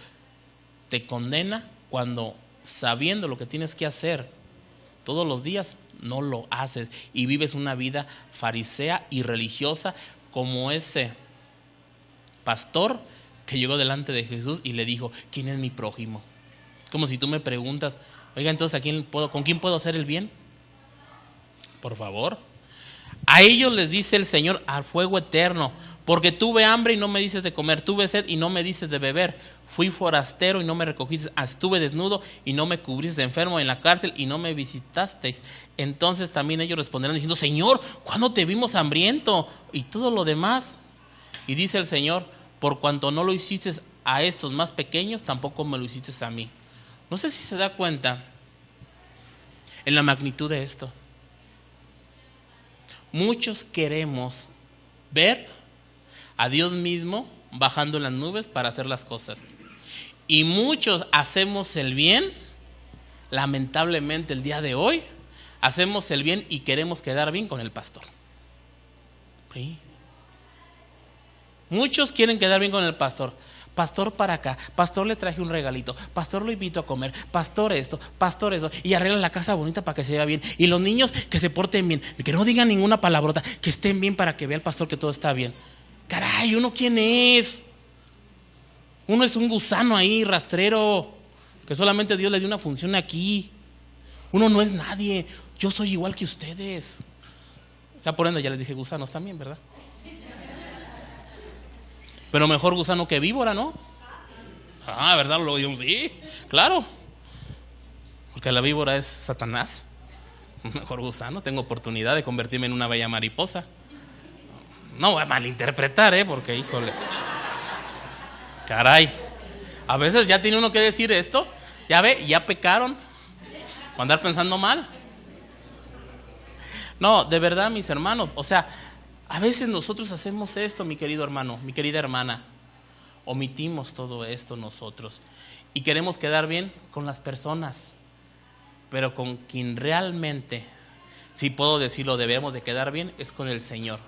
Te condena cuando, sabiendo lo que tienes que hacer todos los días, no lo haces y vives una vida farisea y religiosa, como ese pastor que llegó delante de Jesús y le dijo, ¿quién es mi prójimo? Como si tú me preguntas, oiga, entonces ¿con quién puedo hacer el bien? Por favor. A ellos les dice el Señor, al fuego eterno, porque tuve hambre y no me dices de comer, tuve sed y no me dices de beber, fui forastero y no me recogiste, estuve desnudo y no me cubriste, enfermo en la cárcel y no me visitasteis. Entonces también ellos responderán diciendo, Señor, ¿cuándo te vimos hambriento? Y todo lo demás. Y dice el Señor, por cuanto no lo hiciste a estos más pequeños, tampoco me lo hiciste a mí. No sé si se da cuenta en la magnitud de esto. Muchos queremos ver a Dios mismo bajando en las nubes para hacer las cosas. Y muchos hacemos el bien, lamentablemente el día de hoy, hacemos el bien y queremos quedar bien con el pastor. ¿Sí? Muchos quieren quedar bien con el pastor. Pastor para acá, pastor le traje un regalito, pastor lo invito a comer, pastor esto, pastor eso, y arregla la casa bonita para que se vea bien. Y los niños que se porten bien, que no digan ninguna palabrota, que estén bien para que vea el pastor que todo está bien. Caray, ¿uno quién es? Uno es un gusano ahí, rastrero, que solamente Dios le dio una función aquí. Uno no es nadie, yo soy igual que ustedes. O sea, por ende ya les dije gusanos también, ¿verdad? Pero mejor gusano que víbora, ¿no? Ah, ¿verdad? Lo digo, sí, claro. Porque la víbora es Satanás. Mejor gusano, tengo oportunidad de convertirme en una bella mariposa. No voy a malinterpretar, porque híjole. Caray. A veces ya tiene uno que decir esto. Ya ve, ya pecaron. O andar pensando mal. No, de verdad, mis hermanos, o sea, a veces nosotros hacemos esto, mi querido hermano, mi querida hermana. Omitimos todo esto nosotros y queremos quedar bien con las personas, pero con quien realmente, si puedo decirlo, debemos de quedar bien es con el Señor.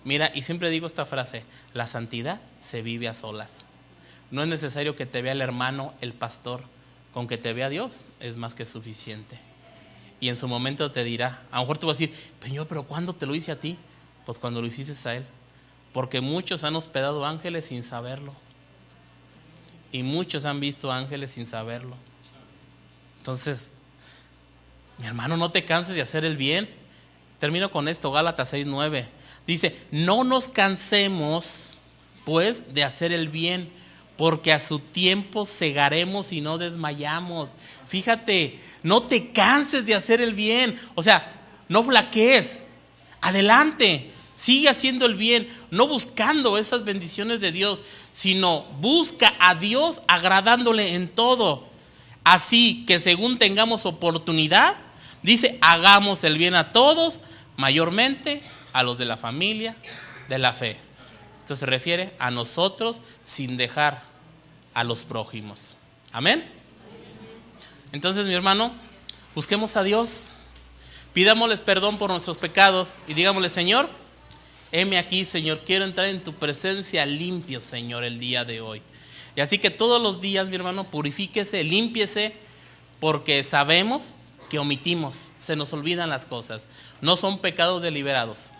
Mira, y siempre digo esta frase, la santidad se vive a solas. No es necesario que te vea el hermano, el pastor, con que te vea Dios es más que suficiente. Y en su momento te dirá, a lo mejor tú vas a decir, Señor, pero ¿cuándo te lo hice a ti? Pues cuando lo hiciste a Él, porque muchos han hospedado ángeles sin saberlo. Y muchos han visto ángeles sin saberlo. Entonces, mi hermano, no te canses de hacer el bien. Termino con esto, Gálatas 6:9. Dice, no nos cansemos pues de hacer el bien, porque a su tiempo segaremos y no desmayamos. Fíjate, no te canses de hacer el bien. O sea, no flaquees. Adelante. Sigue haciendo el bien, no buscando esas bendiciones de Dios, sino busca a Dios agradándole en todo. Así que según tengamos oportunidad, dice, hagamos el bien a todos, mayormente a los de la familia de la fe. Esto se refiere a nosotros sin dejar a los prójimos. Amén. Entonces, mi hermano, busquemos a Dios, pidámosles perdón por nuestros pecados y digámosle: Señor, heme aquí, Señor, quiero entrar en tu presencia limpio, Señor, el día de hoy. Y así que todos los días, mi hermano, purifíquese, límpiese, porque sabemos que omitimos, se nos olvidan las cosas. No son pecados deliberados,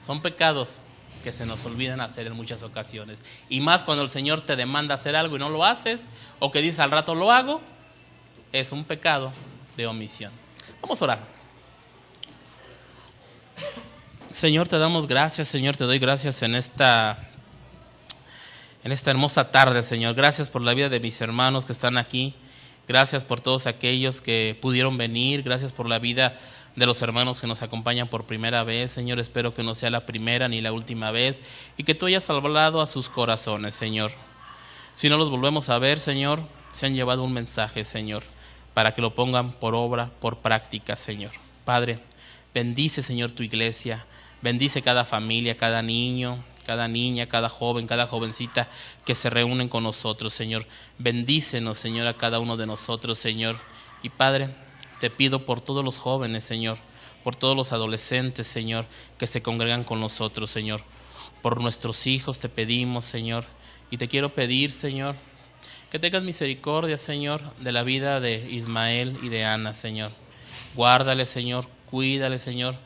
son pecados que se nos olvidan hacer en muchas ocasiones. Y más cuando el Señor te demanda hacer algo y no lo haces, o que dices al rato lo hago, es un pecado de omisión. Vamos a orar. Señor, te damos gracias, Señor, te doy gracias en esta hermosa tarde, Señor. Gracias por la vida de mis hermanos que están aquí. Gracias por todos aquellos que pudieron venir. Gracias por la vida de los hermanos que nos acompañan por primera vez. Señor, espero que no sea la primera ni la última vez y que tú hayas hablado a sus corazones, Señor. Si no los volvemos a ver, Señor, se han llevado un mensaje, Señor, para que lo pongan por obra, por práctica, Señor. Padre, bendice, Señor, tu iglesia. Bendice cada familia, cada niño, cada niña, cada joven, cada jovencita que se reúnen con nosotros, Señor. Bendícenos, Señor, a cada uno de nosotros, Señor. Y Padre, te pido por todos los jóvenes, Señor, por todos los adolescentes, Señor, que se congregan con nosotros, Señor. Por nuestros hijos te pedimos, Señor. Y te quiero pedir, Señor, que tengas misericordia, Señor, de la vida de Ismael y de Ana, Señor. Guárdale, Señor, cuídale, Señor.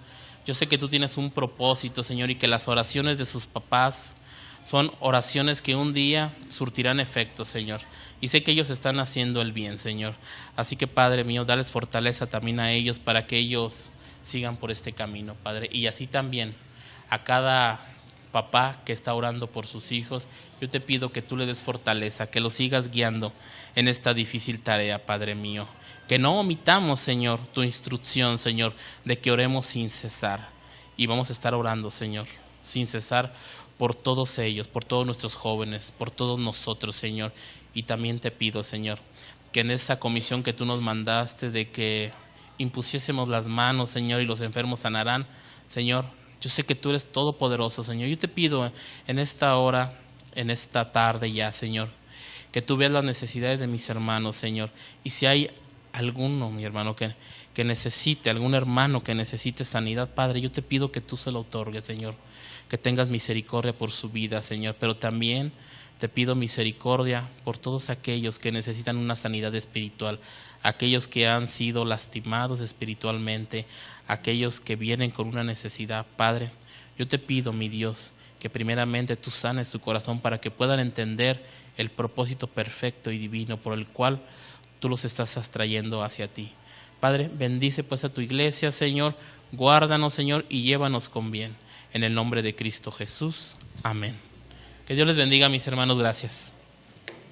Yo sé que tú tienes un propósito, Señor, y que las oraciones de sus papás son oraciones que un día surtirán efecto, Señor. Y sé que ellos están haciendo el bien, Señor. Así que, Padre mío, dales fortaleza también a ellos para que ellos sigan por este camino, Padre. Y así también a cada papá que está orando por sus hijos, yo te pido que tú le des fortaleza, que los sigas guiando en esta difícil tarea, Padre mío. Que no omitamos, Señor, tu instrucción, Señor, de que oremos sin cesar. Y vamos a estar orando, Señor, sin cesar por todos ellos, por todos nuestros jóvenes, por todos nosotros, Señor. Y también te pido, Señor, que en esa comisión que tú nos mandaste de que impusiésemos las manos, Señor, y los enfermos sanarán, Señor, yo sé que tú eres todopoderoso, Señor. Yo te pido en esta hora, en esta tarde ya, Señor, que tú veas las necesidades de mis hermanos, Señor. Y si hay alguno, mi hermano, que necesite, algún hermano que necesite sanidad, Padre, yo te pido que tú se lo otorgues, Señor, que tengas misericordia por su vida, Señor, pero también te pido misericordia por todos aquellos que necesitan una sanidad espiritual, aquellos que han sido lastimados espiritualmente, aquellos que vienen con una necesidad, Padre. Yo te pido, mi Dios, que primeramente tú sanes su corazón para que puedan entender el propósito perfecto y divino por el cual tú los estás atrayendo hacia ti. Padre, bendice pues a tu iglesia, Señor, guárdanos, Señor, y llévanos con bien. En el nombre de Cristo Jesús. Amén. Que Dios les bendiga, mis hermanos. Gracias.